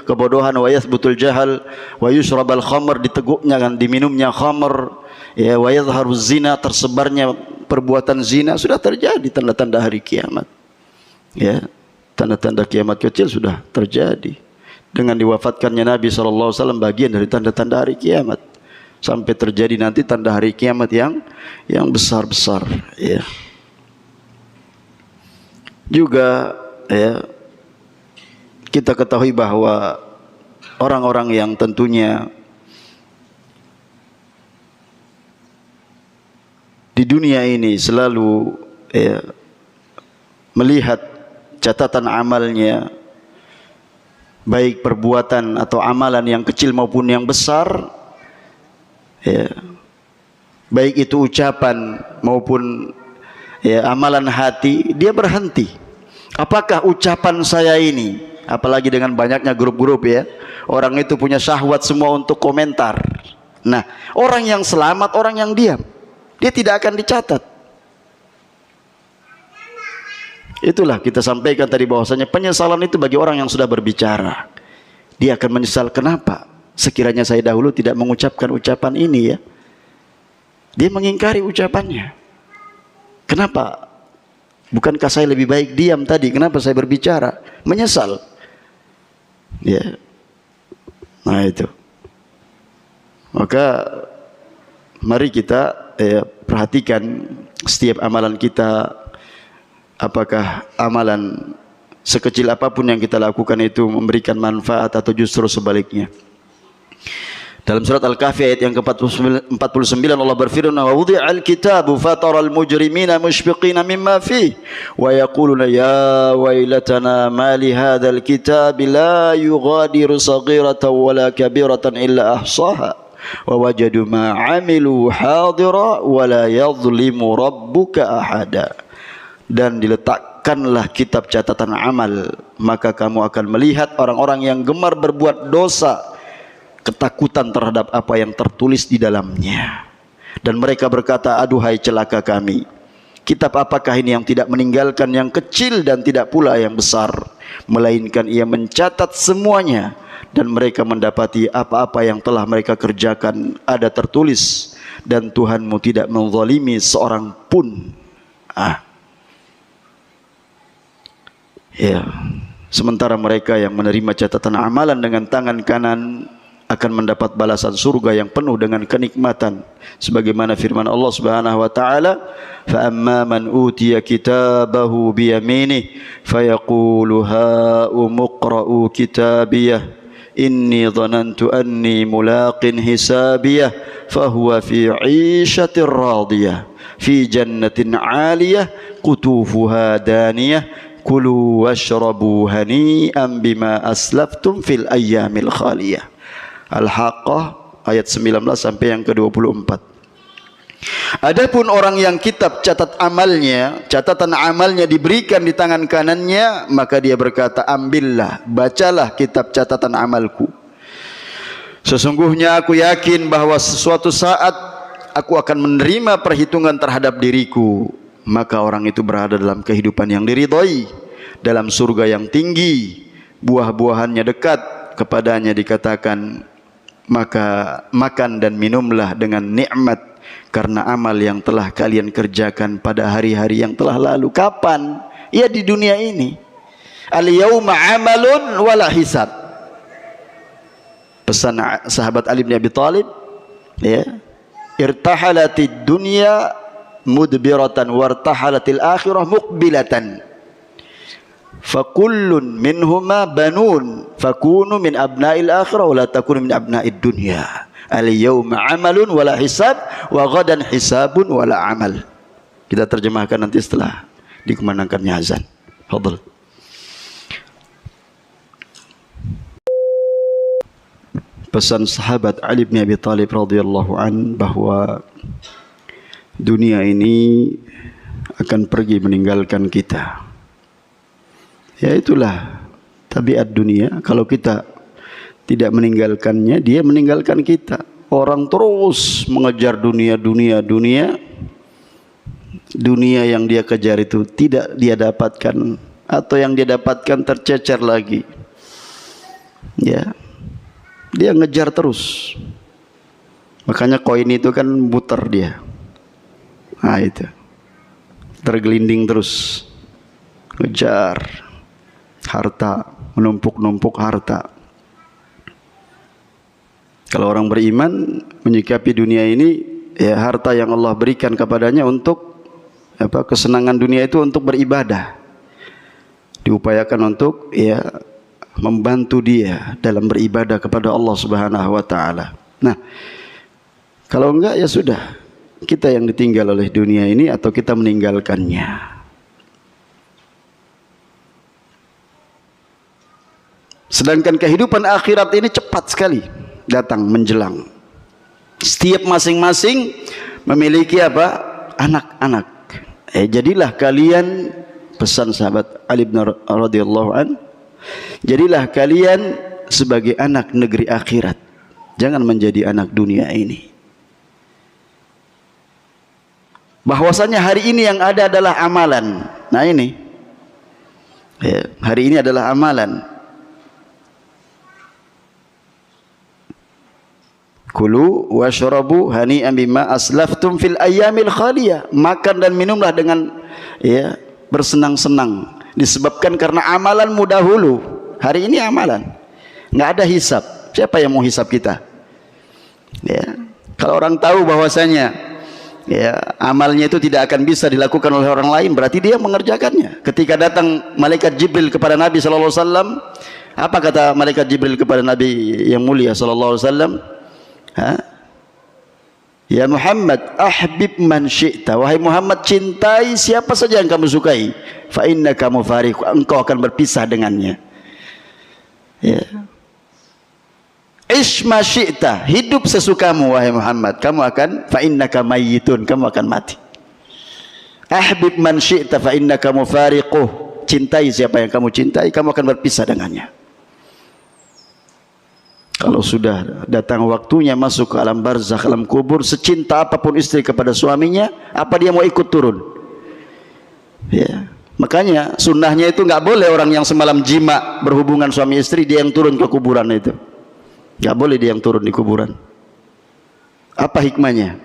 kebodohan wa yathbutul jahal wa yushrabal khamr, diteguknya dan diminumnya khamr, ya, wa yadhharuz zina, tersebarnya perbuatan zina. Sudah terjadi tanda-tanda hari kiamat. Ya, tanda-tanda kiamat kecil sudah terjadi. Dengan diwafatkannya Nabi SAW bagian dari tanda-tanda hari kiamat. Sampai terjadi nanti tanda hari kiamat yang besar-besar. Ya. Juga, ya, kita ketahui bahwa orang-orang yang tentunya di dunia ini selalu, ya, melihat catatan amalnya, baik perbuatan atau amalan yang kecil maupun yang besar, ya, baik itu ucapan maupun, ya, amalan hati, dia berhenti. Apakah ucapan saya ini, apalagi dengan banyaknya grup-grup, ya, orang itu punya syahwat semua untuk komentar. Nah, orang yang selamat, orang yang diam, dia tidak akan dicatat. Itulah kita sampaikan tadi bahwasanya penyesalan itu bagi orang yang sudah berbicara. Dia akan menyesal, kenapa sekiranya saya dahulu tidak mengucapkan ucapan ini, ya. Dia mengingkari ucapannya. Kenapa? Bukankah saya lebih baik diam tadi? Kenapa saya berbicara? Menyesal. Ya. Nah itu. Maka mari kita, ya, perhatikan setiap amalan kita. Apakah amalan sekecil apapun yang kita lakukan itu memberikan manfaat atau justru sebaliknya. Dalam surat Al-Kahfi ayat yang ke-49 Allah berfirman, wa wudi'al kitabu fataral mujrimina mushfiqina mimma fihi wa yaquluna ya wailatana ma li hadzal kitabi la yughadiru saghiratan wala kabiratan illa ahsaha wa wajadu ma 'amilu hadira wa la yadhlimu rabbuka ahada. Dan diletakkanlah kitab catatan amal, maka kamu akan melihat orang-orang yang gemar berbuat dosa, ketakutan terhadap apa yang tertulis di dalamnya. Dan mereka berkata, aduhai celaka kami, kitab apakah ini yang tidak meninggalkan yang kecil dan tidak pula yang besar, melainkan ia mencatat semuanya, dan mereka mendapati apa-apa yang telah mereka kerjakan ada tertulis, dan Tuhanmu tidak menzalimi seorang pun. Ya, sementara mereka yang menerima catatan amalan dengan tangan kanan akan mendapat balasan surga yang penuh dengan kenikmatan, sebagaimana firman Allah Subhanahu wa taala, fa amma man utiya kitabahu bi yaminihi fayaqulu ha umqra'u kitabiyah inni dhanantu anni mulaqin hisabiyah fahuwa fi 'ishatir radiyah fi jannatin 'aliyah qutufuha daniyah Kulu washrabu hani'an bima aslaftum fil ayyamil khaliyah. Al-Haqqah ayat 19 sampai yang ke-24. Adapun orang yang kitab catatan amalnya diberikan di tangan kanannya, maka dia berkata, ambillah, bacalah kitab catatan amalku. Sesungguhnya aku yakin bahwa sesuatu saat aku akan menerima perhitungan terhadap diriku. Maka orang itu berada dalam kehidupan yang diridhai, dalam surga yang tinggi, buah-buahannya dekat kepadanya. Dikatakan, maka makan dan minumlah dengan nikmat karena amal yang telah kalian kerjakan pada hari-hari yang telah lalu. Kapan? Ya di dunia ini. Al-yawma amalun wala hisab. Pesan sahabat Ali bin Abi Thalib, ya, irtahalatid dunya mudbiratan wartahalatil akhirah muqbilatan. Fakullun minhuma banun fakunu min abna'il akhirah wa la takunu min abna'id dunya. Al-yawma amalun wala hisab wa ghadan hisabun wala amal. Kita terjemahkan nanti setelah dikumandangkannya azan. Fadhil. Pesan sahabat Ali bin Abi Thalib radhiyallahu an bahwa dunia ini akan pergi meninggalkan kita. Ya itulah tabiat dunia. Kalau kita tidak meninggalkannya, dia meninggalkan kita. Orang terus mengejar dunia yang dia kejar itu tidak dia dapatkan, atau yang dia dapatkan tercecer lagi. Ya, dia ngejar terus. Makanya koin itu kan muter dia. Nah itu, tergelinding terus, ngejar harta, menumpuk-numpuk harta. Kalau orang beriman menyikapi dunia ini, ya harta yang Allah berikan kepadanya untuk apa, kesenangan dunia itu untuk beribadah, diupayakan untuk ya membantu dia dalam beribadah kepada Allah Subhanahu wa taala. Nah, kalau enggak ya sudah, kita yang ditinggal oleh dunia ini atau kita meninggalkannya. Sedangkan kehidupan akhirat ini cepat sekali datang menjelang. Setiap masing-masing memiliki apa? Anak-anak. Jadilah kalian, pesan sahabat Ali bin radhiyallahu an, jadilah kalian sebagai anak negeri akhirat. Jangan menjadi anak dunia ini. Bahwasanya hari ini yang ada adalah amalan. Nah ini, ya, hari ini adalah amalan. Kulu washrabu hani'an bima aslaftum fil ayyamil khaliyah. Makan dan minumlah dengan ya bersenang-senang, disebabkan karena amalanmu dahulu. Hari ini amalan, nggak ada hisab. Siapa yang mau hisab kita? Ya, kalau orang tahu bahwasanya ya amalnya itu tidak akan bisa dilakukan oleh orang lain, berarti dia mengerjakannya. Ketika datang malaikat Jibril kepada Nabi sallallahu alaihi wasallam, apa kata malaikat Jibril kepada Nabi yang mulia sallallahu alaihi wasallam? Ya Muhammad, ahbib man syi'ta, wahai Muhammad, cintai siapa saja yang kamu sukai, fa innaka mufariq, engkau akan berpisah dengannya. Ya. Ish ma syi'ta, hidup sesukamu wahai Muhammad, kamu akan, fa innaka mayyitun, kamu akan mati. Ahbib man syi'ta fa innaka mufariquh, cintai siapa yang kamu cintai, kamu akan berpisah dengannya. Kalau sudah datang waktunya masuk ke alam barzakh, alam kubur, secinta apapun istri kepada suaminya, apa dia mau ikut turun? Ya, makanya sunnahnya itu nggak boleh orang yang semalam jima berhubungan suami istri dia yang turun ke kuburan itu, nggak boleh dia yang turun di kuburan. Apa hikmahnya?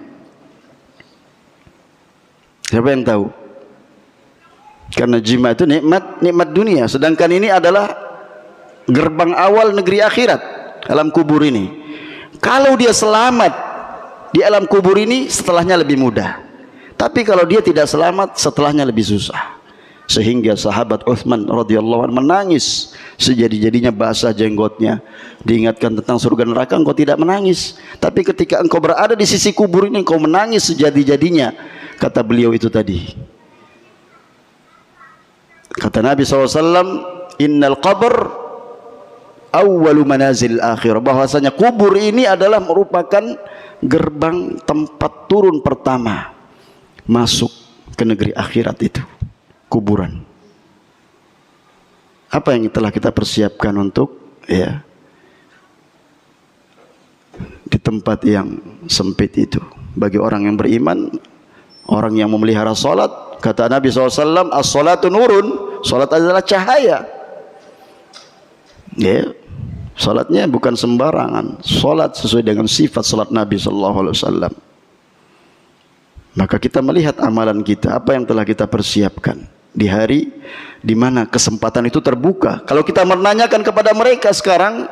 Siapa yang tahu? Karena jima itu nikmat dunia, sedangkan ini adalah gerbang awal negeri akhirat. Alam kubur ini, kalau dia selamat di alam kubur ini, setelahnya lebih mudah. Tapi kalau dia tidak selamat, setelahnya lebih susah. Sehingga sahabat Utsman radhiyallahu anhu menangis sejadi-jadinya basah jenggotnya. Diingatkan tentang surga neraka, engkau tidak menangis. Tapi ketika engkau berada di sisi kubur ini, engkau menangis sejadi-jadinya. Kata beliau itu tadi, Kata Nabi SAW, innal qabr awwalu manazil akhir, bahwasanya kubur ini adalah merupakan gerbang tempat turun pertama masuk ke negeri akhirat, itu kuburan. Apa yang telah kita persiapkan untuk di tempat yang sempit itu bagi orang yang beriman, orang yang memelihara salat? Kata Nabi SAW, as-salatu nurun, salat adalah cahaya. Salatnya bukan sembarangan, salat sesuai dengan sifat salat Nabi SAW. Maka kita melihat amalan kita, apa yang telah kita persiapkan di hari di mana kesempatan itu terbuka. Kalau kita menanyakan kepada mereka sekarang,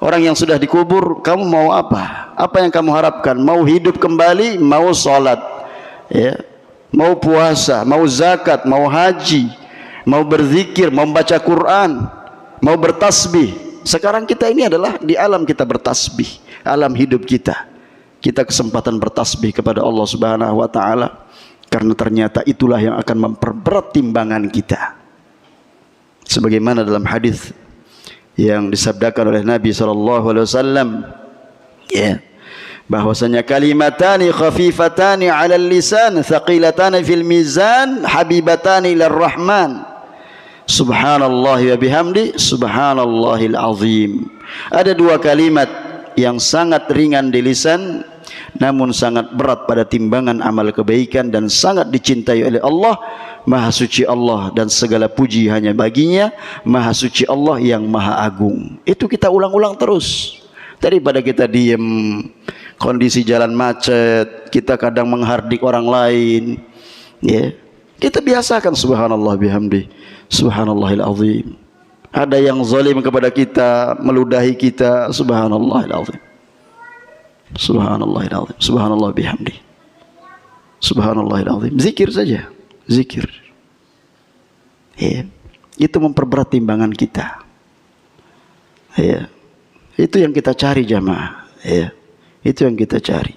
orang yang sudah dikubur, kamu mau apa? Apa yang kamu harapkan? Mau hidup kembali, mau salat, mau puasa, mau zakat, mau haji, mau berzikir, mau baca Quran, mau bertasbih. Sekarang kita ini adalah di alam kita bertasbih, alam hidup kita. Kita kesempatan bertasbih kepada Allah Subhanahu wa taala, karena ternyata itulah yang akan memperberat timbangan kita. Sebagaimana dalam hadis yang disabdakan oleh Nabi sallallahu alaihi wasallam, bahwasanya kalimatani khafifatani 'alal lisan thaqilatani fil mizan habibatani ilar rahman subhanallahi wa bihamdi subhanallahil azim. Ada dua kalimat yang sangat ringan di lisan namun sangat berat pada timbangan amal kebaikan dan sangat dicintai oleh Allah. Maha suci Allah dan segala puji hanya baginya. Maha suci Allah yang maha agung. Itu kita ulang-ulang terus. Daripada kita diem, kondisi jalan macet, kita kadang menghardik orang lain, kita biasakan subhanallah bihamdi subhanallahil azim. Ada yang zalim kepada kita, meludahi kita, subhanallahil azim, subhanallahil azim, subhanallah bihamdi subhanallahil azim. Zikir saja, zikir. Itu memperberat timbangan kita. Itu yang kita cari jamaah. Itu yang kita cari.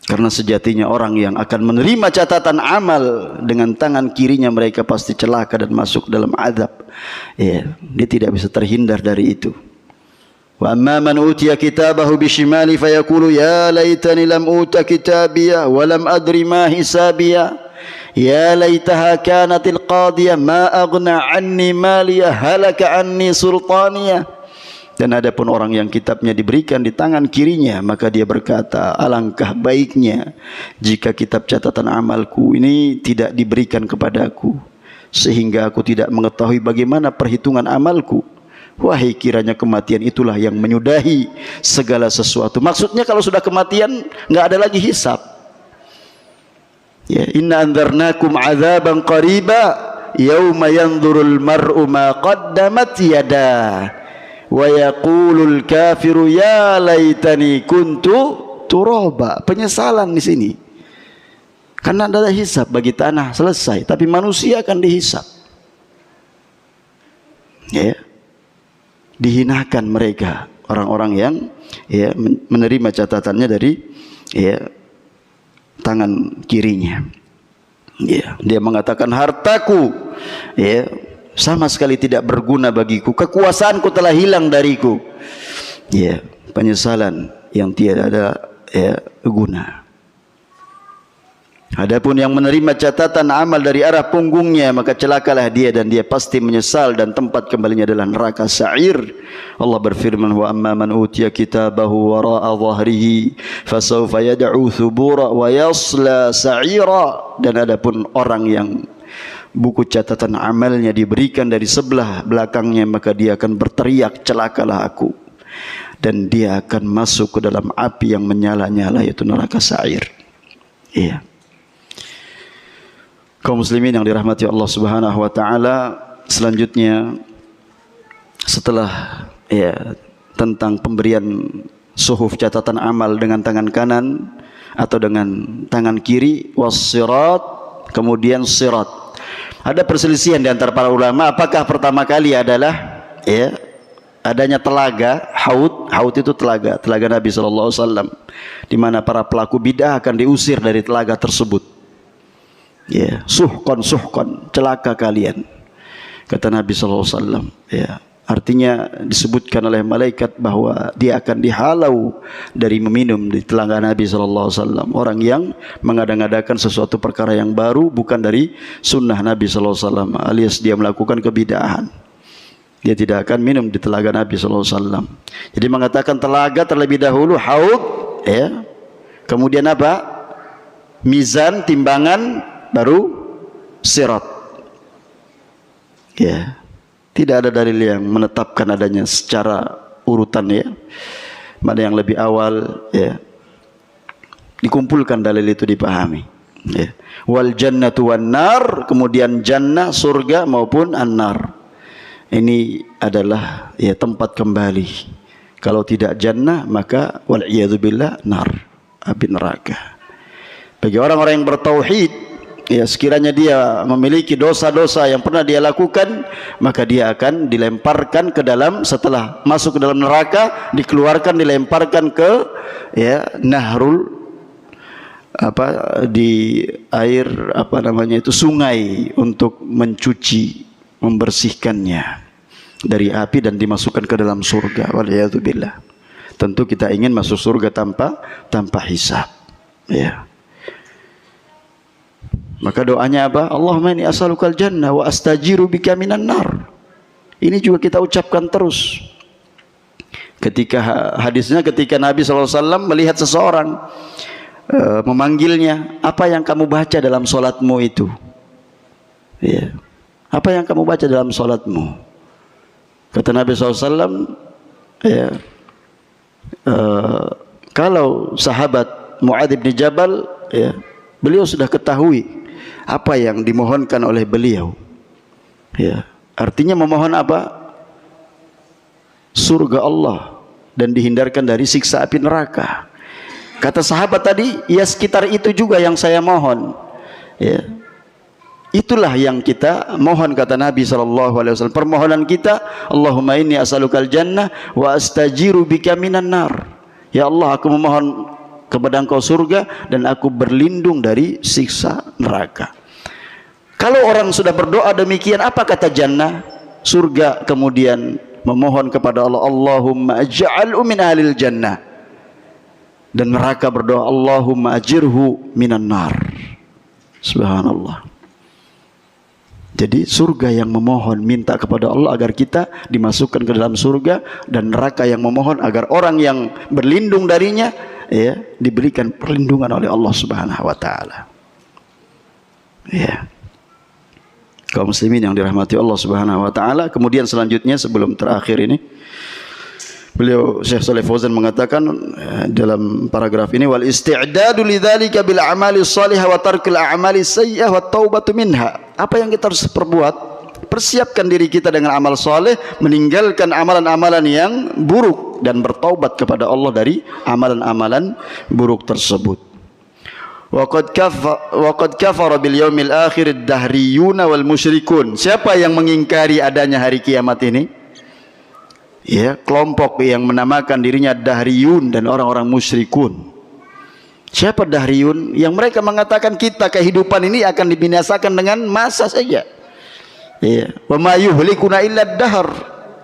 Karena sejatinya orang yang akan menerima catatan amal dengan tangan kirinya, mereka pasti celaka dan masuk dalam azab. Dia tidak bisa terhindar dari itu. Wa amma man utiya kitabahu bishimali fayaqulu ya laitani lam uta kitabiyah wa lam adri ma hisabiyah ya laitaha kanatil qadiyah ma aghna anni maliyah halaka anni sultaniyah. Dan adapun orang yang kitabnya diberikan di tangan kirinya, maka dia berkata, alangkah baiknya jika kitab catatan amalku ini tidak diberikan kepadaku, sehingga aku tidak mengetahui bagaimana perhitungan amalku. Wahai, kiranya kematian itulah yang menyudahi segala sesuatu. Maksudnya kalau sudah kematian nggak ada lagi hisab. Inna anzarnakum azaban qariba yauma yanzurul mar'u ma qaddamat yadah wa yaqulul kafiru ya laitani kuntu turaba. Penyesalan di sini. Karena ada hisab bagi tanah, selesai, tapi manusia akan dihisab. Dihinakan mereka, orang-orang yang menerima catatannya dari tangan kirinya. Dia mengatakan hartaku sama sekali tidak berguna bagiku, kekuasaanku telah hilang dariku. Penyesalan yang tiada ada guna. Adapun yang menerima catatan amal dari arah punggungnya, maka celakalah dia dan dia pasti menyesal dan tempat kembalinya adalah neraka sa'ir. Allah berfirman, wa amma man utiya kitabahu wara'a dhahrihi fasawfa yad'u thubura wa yasla sa'ira. Dan adapun orang yang buku catatan amalnya diberikan dari sebelah belakangnya, maka dia akan berteriak, celakalah aku, dan dia akan masuk ke dalam api yang menyala-nyala, yaitu neraka sa'ir. Kaum muslimin yang dirahmati Allah Subhanahu wa taala, selanjutnya setelah tentang pemberian suhuf catatan amal dengan tangan kanan atau dengan tangan kiri, was-sirat, kemudian sirat. Ada perselisihan di antara para ulama, apakah pertama kali adalah adanya telaga haud. Haud itu telaga Nabi SAW, di mana para pelaku bid'ah akan diusir dari telaga tersebut. Ya, suhqan suhqan, celaka kalian. Kata Nabi sallallahu alaihi wasallam, ya. Artinya disebutkan oleh malaikat bahwa dia akan dihalau dari meminum di telaga Nabi sallallahu alaihi wasallam. Orang yang mengada-ngadakan sesuatu perkara yang baru bukan dari sunnah Nabi sallallahu alaihi wasallam, alias dia melakukan kebid'ahan. Dia tidak akan minum di telaga Nabi sallallahu alaihi wasallam. Jadi mengatakan telaga terlebih dahulu, haud, ya. Kemudian apa? Mizan, timbangan, baru sirat. Ya, tidak ada dalil yang menetapkan adanya secara urutan, ya. Mana yang lebih awal, ya. Dikumpulkan dalil itu dipahami. Ya. Wal jannatu wan nar, kemudian jannah surga maupun an-nar. Ini adalah ya tempat kembali. Kalau tidak jannah maka wal iyadzubillah nar, api neraka. Bagi orang-orang yang bertauhid, ya sekiranya dia memiliki dosa-dosa yang pernah dia lakukan, maka dia akan dilemparkan ke dalam, setelah masuk ke dalam neraka, dikeluarkan, dilemparkan ke ya nahrul, di air sungai untuk mencuci, membersihkannya dari api dan dimasukkan ke dalam surga. Waliyadzubillah. Tentu kita ingin masuk surga tanpa hisab, ya. Maka doanya apa? Allahumma inni as'alukal jannah wa astajiru bika minan nar. Ini juga kita ucapkan terus. Ketika hadisnya, ketika Nabi SAW melihat seseorang memanggilnya, apa yang kamu baca dalam solatmu itu? Ya. Apa yang kamu baca dalam solatmu? Kata Nabi SAW, ya, kalau sahabat Mu'adz bin Jabal, ya, beliau sudah ketahui apa yang dimohonkan oleh beliau, ya. Artinya memohon apa? Surga Allah dan dihindarkan dari siksa api neraka. Kata sahabat tadi, ya sekitar itu juga yang saya mohon, ya. Itulah yang kita mohon, kata Nabi SAW. Permohonan kita, Allahumma inni as'alukal jannah wa astajiru bika minan nar. Ya Allah, aku memohon kepada Engkau surga dan aku berlindung dari siksa neraka. Kalau orang sudah berdoa demikian, apa kata jannah? Surga kemudian memohon kepada Allah, Allahumma aj'alhu min ahlil jannah. Dan neraka berdoa, Allahumma ajirhu minan nar. Subhanallah. Jadi surga yang memohon, minta kepada Allah agar kita dimasukkan ke dalam surga, dan neraka yang memohon agar orang yang berlindung darinya, ya, diberikan perlindungan oleh Allah Subhanahu wa taala. Ya. Kaum muslimin yang dirahmati Allah Subhanahu wa taala, kemudian selanjutnya sebelum terakhir ini, beliau Syekh Shalih Fauzan mengatakan dalam paragraf ini, wal isti'dadu lidzalika bil a'mali shalihah wa tarkil a'mali sayyi'ah wa taubatu minha. Apa yang kita harus perbuat? Persiapkan diri kita dengan amal saleh, meninggalkan amalan-amalan yang buruk dan bertaubat kepada Allah dari amalan-amalan buruk tersebut. Wa qad kafara bil yaumil akhir ad-dahriyuna wal musyrikun. Siapa yang mengingkari adanya hari kiamat ini? Ya, kelompok yang menamakan dirinya dahriyun dan orang-orang musyrikun. Siapa dahriyun? Yang mereka mengatakan kita kehidupan ini akan dibinasakan dengan masa saja. Ya, wa ma yuhlikuna illa ad-dahr.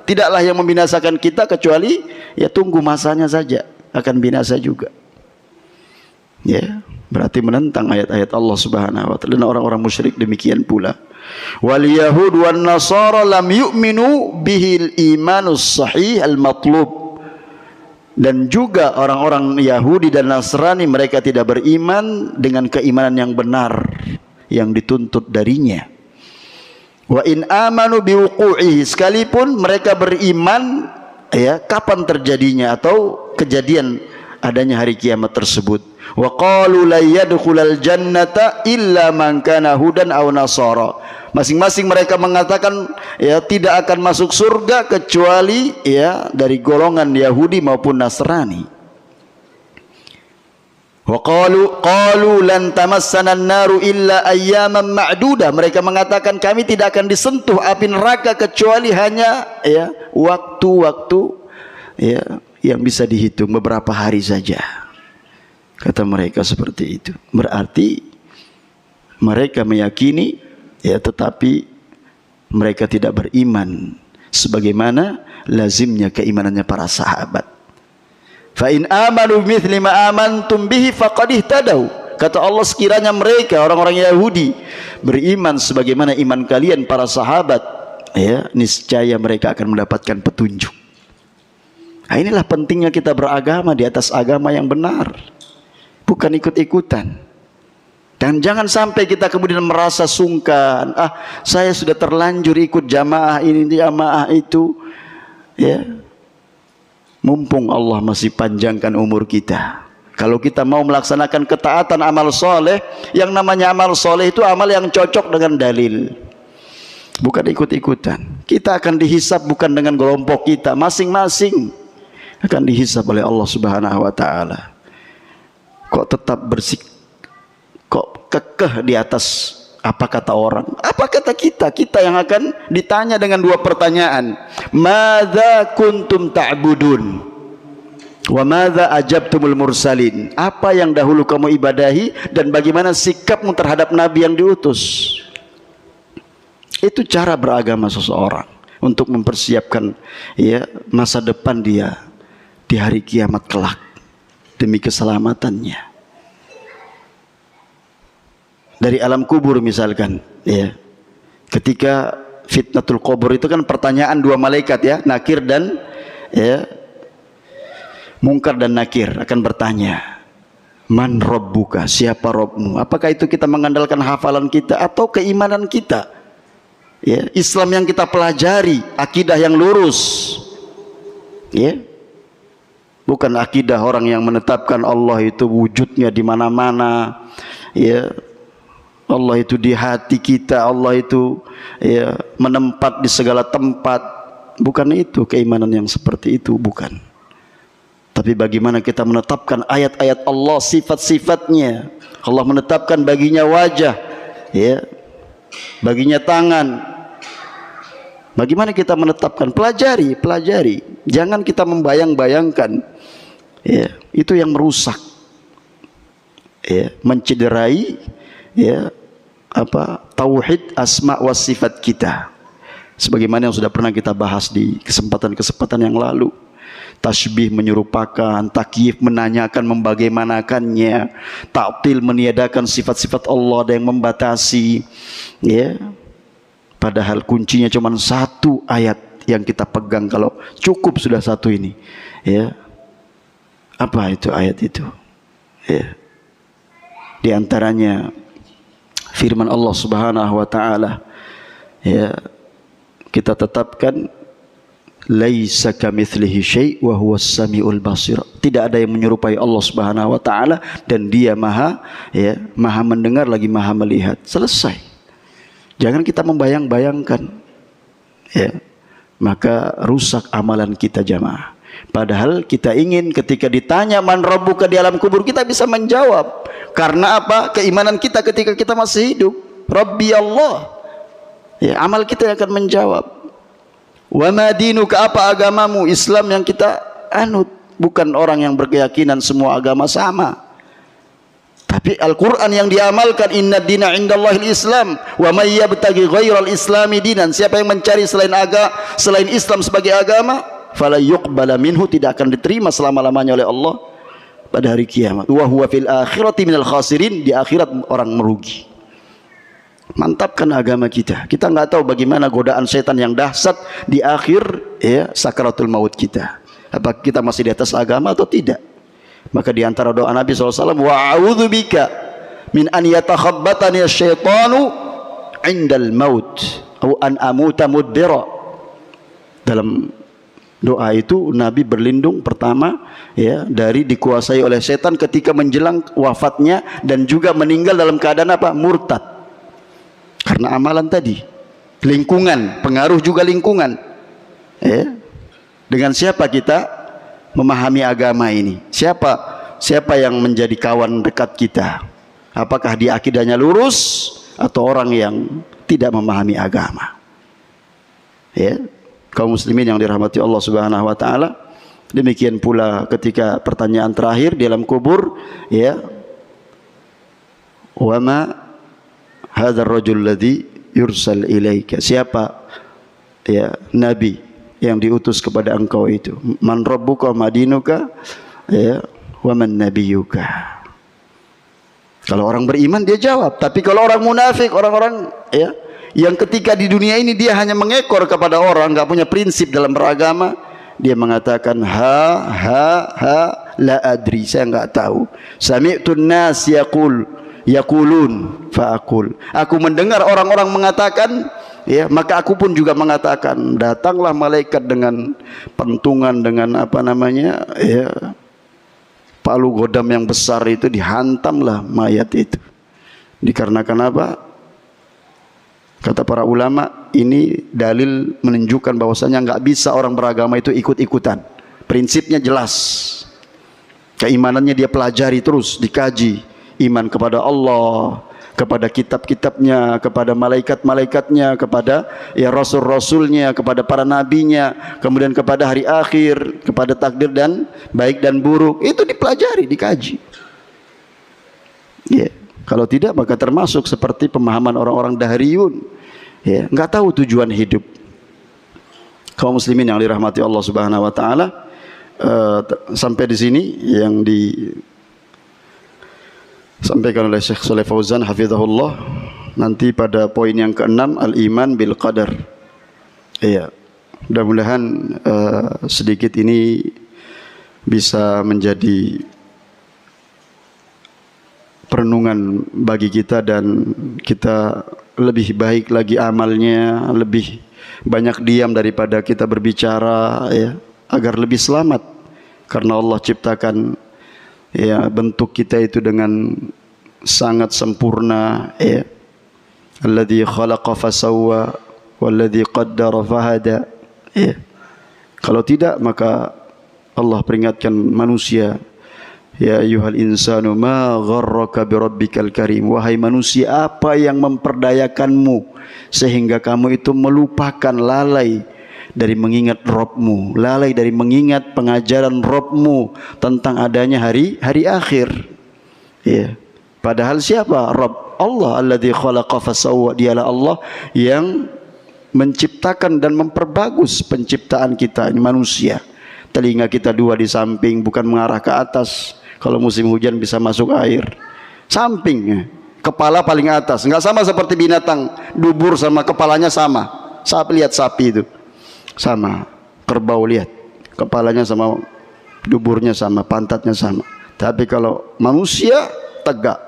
Tidaklah yang membinasakan kita kecuali ya tunggu masanya saja, akan binasa juga. Ya, berarti menentang ayat-ayat Allah Subhanahu wa taala. Dan orang-orang musyrik demikian pula. Wal yahud wan nasara lam yu'minu bihil imanus sahih al matlub. Dan juga orang-orang Yahudi dan Nasrani, mereka tidak beriman dengan keimanan yang benar yang dituntut darinya. Wa in amanu biwuqu'ihi, sekalipun mereka beriman, ya, kapan terjadinya atau kejadian adanya hari kiamat tersebut. Wa qalu la yadkhulal jannata illa man kana hudan aw nasara. Masing-masing mereka mengatakan, ya, tidak akan masuk surga kecuali, ya, dari golongan Yahudi maupun Nasrani. Wa qalu lan tamassana an-naru illa ayyaman ma'dudah. Mereka mengatakan kami tidak akan disentuh api neraka kecuali hanya, ya, waktu-waktu, ya, yang bisa dihitung, beberapa hari saja. Kata mereka seperti itu. Berarti Mereka meyakini, ya, tetapi mereka tidak beriman sebagaimana lazimnya keimanannya para sahabat. Fa in amanu mithli ma amantum bihi faqad ihtadaw. Kata Allah, sekiranya mereka orang-orang Yahudi beriman sebagaimana iman kalian para sahabat, ya, niscaya mereka akan mendapatkan petunjuk. Nah, inilah pentingnya kita beragama di atas agama yang benar, bukan ikut-ikutan. Dan jangan sampai kita kemudian merasa sungkan, saya sudah terlanjur ikut jamaah ini, jamaah itu, ya. Mumpung Allah masih panjangkan umur kita. Kalau kita mau melaksanakan ketaatan amal soleh, yang namanya amal soleh itu amal yang cocok dengan dalil, bukan ikut-ikutan. Kita akan dihisab bukan dengan kelompok kita, masing-masing akan dihisab oleh Allah Subhanahu wa taala. Kok tetap kok kekeh di atas apa kata orang? Apa kata kita? Kita yang akan ditanya dengan dua pertanyaan. Madza kuntum ta'budun? Wa madza ajabtumul mursalin? Apa yang dahulu kamu ibadahi dan bagaimana sikapmu terhadap nabi yang diutus? Itu cara beragama seseorang untuk mempersiapkan, ya, masa depan dia di hari kiamat kelak demi keselamatannya. Dari alam kubur misalkan, ya, ketika fitnatul kubur itu kan pertanyaan dua malaikat, ya, Nakir dan, ya, Mungkar dan Nakir akan bertanya, man rabbuka, siapa Rabbmu? Apakah itu kita mengandalkan hafalan kita atau keimanan kita, ya, Islam yang kita pelajari, akidah yang lurus, ya, bukan akidah orang yang menetapkan Allah itu wujudnya di mana-mana, ya, Allah itu di hati kita, Allah itu, ya, menempat di segala tempat. Bukan itu keimanan yang seperti itu, bukan. Tapi bagaimana kita menetapkan ayat-ayat Allah, sifat-sifatnya. Allah menetapkan baginya wajah, ya, baginya tangan. Bagaimana kita menetapkan? Pelajari. Jangan kita membayang-bayangkan, ya, itu yang merusak, ya, mencederai, ya, tauhid asma wa sifat kita. Sebagaimana yang sudah pernah kita bahas di kesempatan-kesempatan yang lalu. Tasbih menyerupakan, takyif menanyakan membagaimanakannya, ta'til meniadakan sifat-sifat Allah, ada yang membatasi, ya. Padahal kuncinya cuma satu ayat yang kita pegang, kalau cukup sudah satu ini, ya. Apa itu ayat itu? Ya. Di antaranya firman Allah Subhanahu wa taala, ya, kita tetapkan laisa kamitslihi syai' wa huwas samiul basir. Tidak ada yang menyerupai Allah Subhanahu wa taala dan Dia Maha, ya, Maha mendengar lagi Maha melihat. Selesai. Jangan kita membayang-bayangkan, ya. Maka rusak amalan kita jamaah. Padahal kita ingin ketika ditanya man rabbuka di alam kubur kita bisa menjawab. Karena apa? Keimanan kita ketika kita masih hidup, Rabbi Allah. Ya, amal kita yang akan menjawab. Wa ma dinuka, apa agamamu? Islam yang kita anut, bukan orang yang berkeyakinan semua agama sama. Tapi Al-Quran yang diamalkan, inna dina indallahil Islam wa may yabtaghi ghairal islami dinan. Siapa yang mencari selain Islam sebagai agama, fala yuqbala minhu, tidak akan diterima selama-lamanya oleh Allah pada hari kiamat. Wa huwa fil akhirati minal khasirin, di akhirat orang merugi. Mantapkan agama kita. Kita nggak tahu bagaimana godaan setan yang dahsyat di akhir, ya, sakaratul maut kita. Apakah kita masih di atas agama atau tidak? Maka di antara doa Nabi SAW, wa a'udzubika min an yatakhabbatani asyaitanu indal maut atau an amuta mudbira. Dalam doa itu Nabi berlindung pertama, ya, dari dikuasai oleh setan ketika menjelang wafatnya dan juga meninggal dalam keadaan apa? Murtad. Karena amalan tadi, lingkungan, pengaruh juga lingkungan, ya. Dengan siapa kita memahami agama ini? Siapa yang menjadi kawan dekat kita? Apakah dia akidahnya lurus atau orang yang tidak memahami agama? Ya, kaum muslimin yang dirahmati Allah Subhanahu wa taala. Demikian pula ketika pertanyaan terakhir di alam kubur, ya. Wa ma hadzal rajul ladzi yursal ilaika. Siapa ya nabi yang diutus kepada engkau itu? Man rabbuka wa madinuka ya wa man nabiyuka. Kalau orang beriman dia jawab, tapi kalau orang munafik, orang-orang ya yang ketika di dunia ini dia hanya mengekor kepada orang, enggak punya prinsip dalam beragama, dia mengatakan la adri, saya enggak tahu. Sami'tun nas yaqulun fa aqul. Aku mendengar orang-orang mengatakan, ya, maka aku pun juga mengatakan. Datanglah malaikat dengan pentungan, dengan apa namanya, ya, palu godam yang besar itu, dihantamlah mayat itu. Dikarenakan apa? Kata para ulama, ini dalil menunjukkan bahwasanya nggak bisa orang beragama itu ikut-ikutan. Prinsipnya jelas. Keimanannya dia pelajari terus, dikaji. Iman kepada Allah, kepada kitab-kitabnya, kepada malaikat-malaikatnya, kepada ya rasul-rasulnya, kepada para nabinya, kemudian kepada hari akhir, kepada takdir dan baik dan buruk. Itu dipelajari, dikaji. Ya. Kalau tidak maka termasuk seperti pemahaman orang-orang dahriyun, ya, nggak tahu tujuan hidup. Kaum muslimin yang dirahmati Allah Subhanahu wa taala, sampai di sini yang disampaikan oleh Syekh Shalih Fauzan hafizahullah. Nanti pada poin yang ke-6, al-iman bil qadar. Iya. Mudah-mudahan sedikit ini bisa menjadi perenungan bagi kita, dan kita lebih baik lagi amalnya, lebih banyak diam daripada kita berbicara, ya, agar lebih selamat. Karena Allah ciptakan ya bentuk kita itu dengan sangat sempurna, ya. Alladzi khalaqa fasawwa walladzi qaddara fahada. Ya. Kalau tidak maka Allah peringatkan manusia, ya ayyuhal insanu ma gharraka birabbikal karim. Wahai manusia, apa yang memperdayakanmu sehingga kamu itu melupakan, lalai dari mengingat Rabbmu, lalai dari mengingat pengajaran Rabbmu tentang adanya hari akhir. Ya. Padahal siapa Rabb? Allah alladzi khalaqa fasawwa. Dialah Allah yang menciptakan dan memperbagus penciptaan kita ini manusia. Telinga kita dua di samping, bukan mengarah ke atas. Kalau musim hujan bisa masuk air. Samping, kepala paling atas. Enggak sama seperti binatang, dubur sama kepalanya sama. Lihat sapi itu sama. Kerbau lihat, kepalanya sama, duburnya sama, pantatnya sama. Tapi kalau manusia tegak,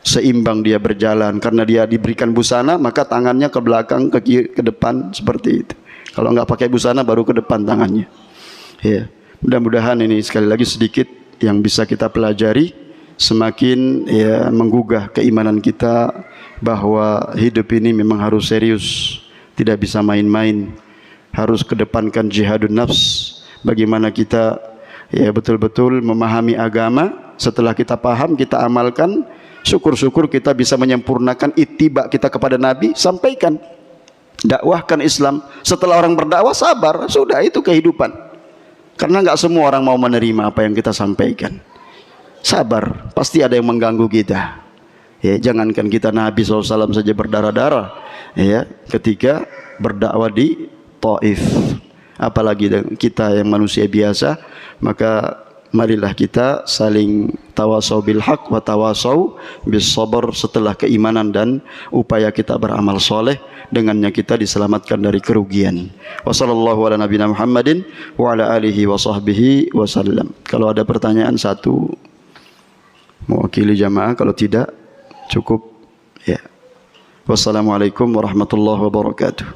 seimbang dia berjalan. Karena dia diberikan busana, maka tangannya ke belakang, ke kiri, ke depan, seperti itu. Kalau enggak pakai busana baru ke depan tangannya. Ya, mudah-mudahan ini sekali lagi sedikit yang bisa kita pelajari, semakin ya menggugah keimanan kita bahwa hidup ini memang harus serius, tidak bisa main-main, harus kedepankan jihadun nafs. Bagaimana kita ya betul-betul memahami agama, setelah kita paham, kita amalkan, syukur-syukur kita bisa menyempurnakan ittiba kita kepada Nabi, sampaikan, dakwahkan Islam. Setelah orang berdakwah sabar, sudah itu kehidupan. Karena nggak semua orang mau menerima apa yang kita sampaikan. Sabar, pasti ada yang mengganggu kita. Ya, jangankan kita Nabi SAW saja berdarah-darah, ya, ketika berdakwah di Taif. Apalagi kita yang manusia biasa. Maka marilah kita saling tawasau bil haq wa tawasau bis sabr. Setelah keimanan dan upaya kita beramal soleh, dengannya kita diselamatkan dari kerugian. Wassallallahu ala nabiyina Muhammadin wa ala alihi wa sahbihi wasallam. Kalau ada pertanyaan satu mewakili jamaah, kalau tidak cukup ya. Wassalamualaikum warahmatullahi wabarakatuh.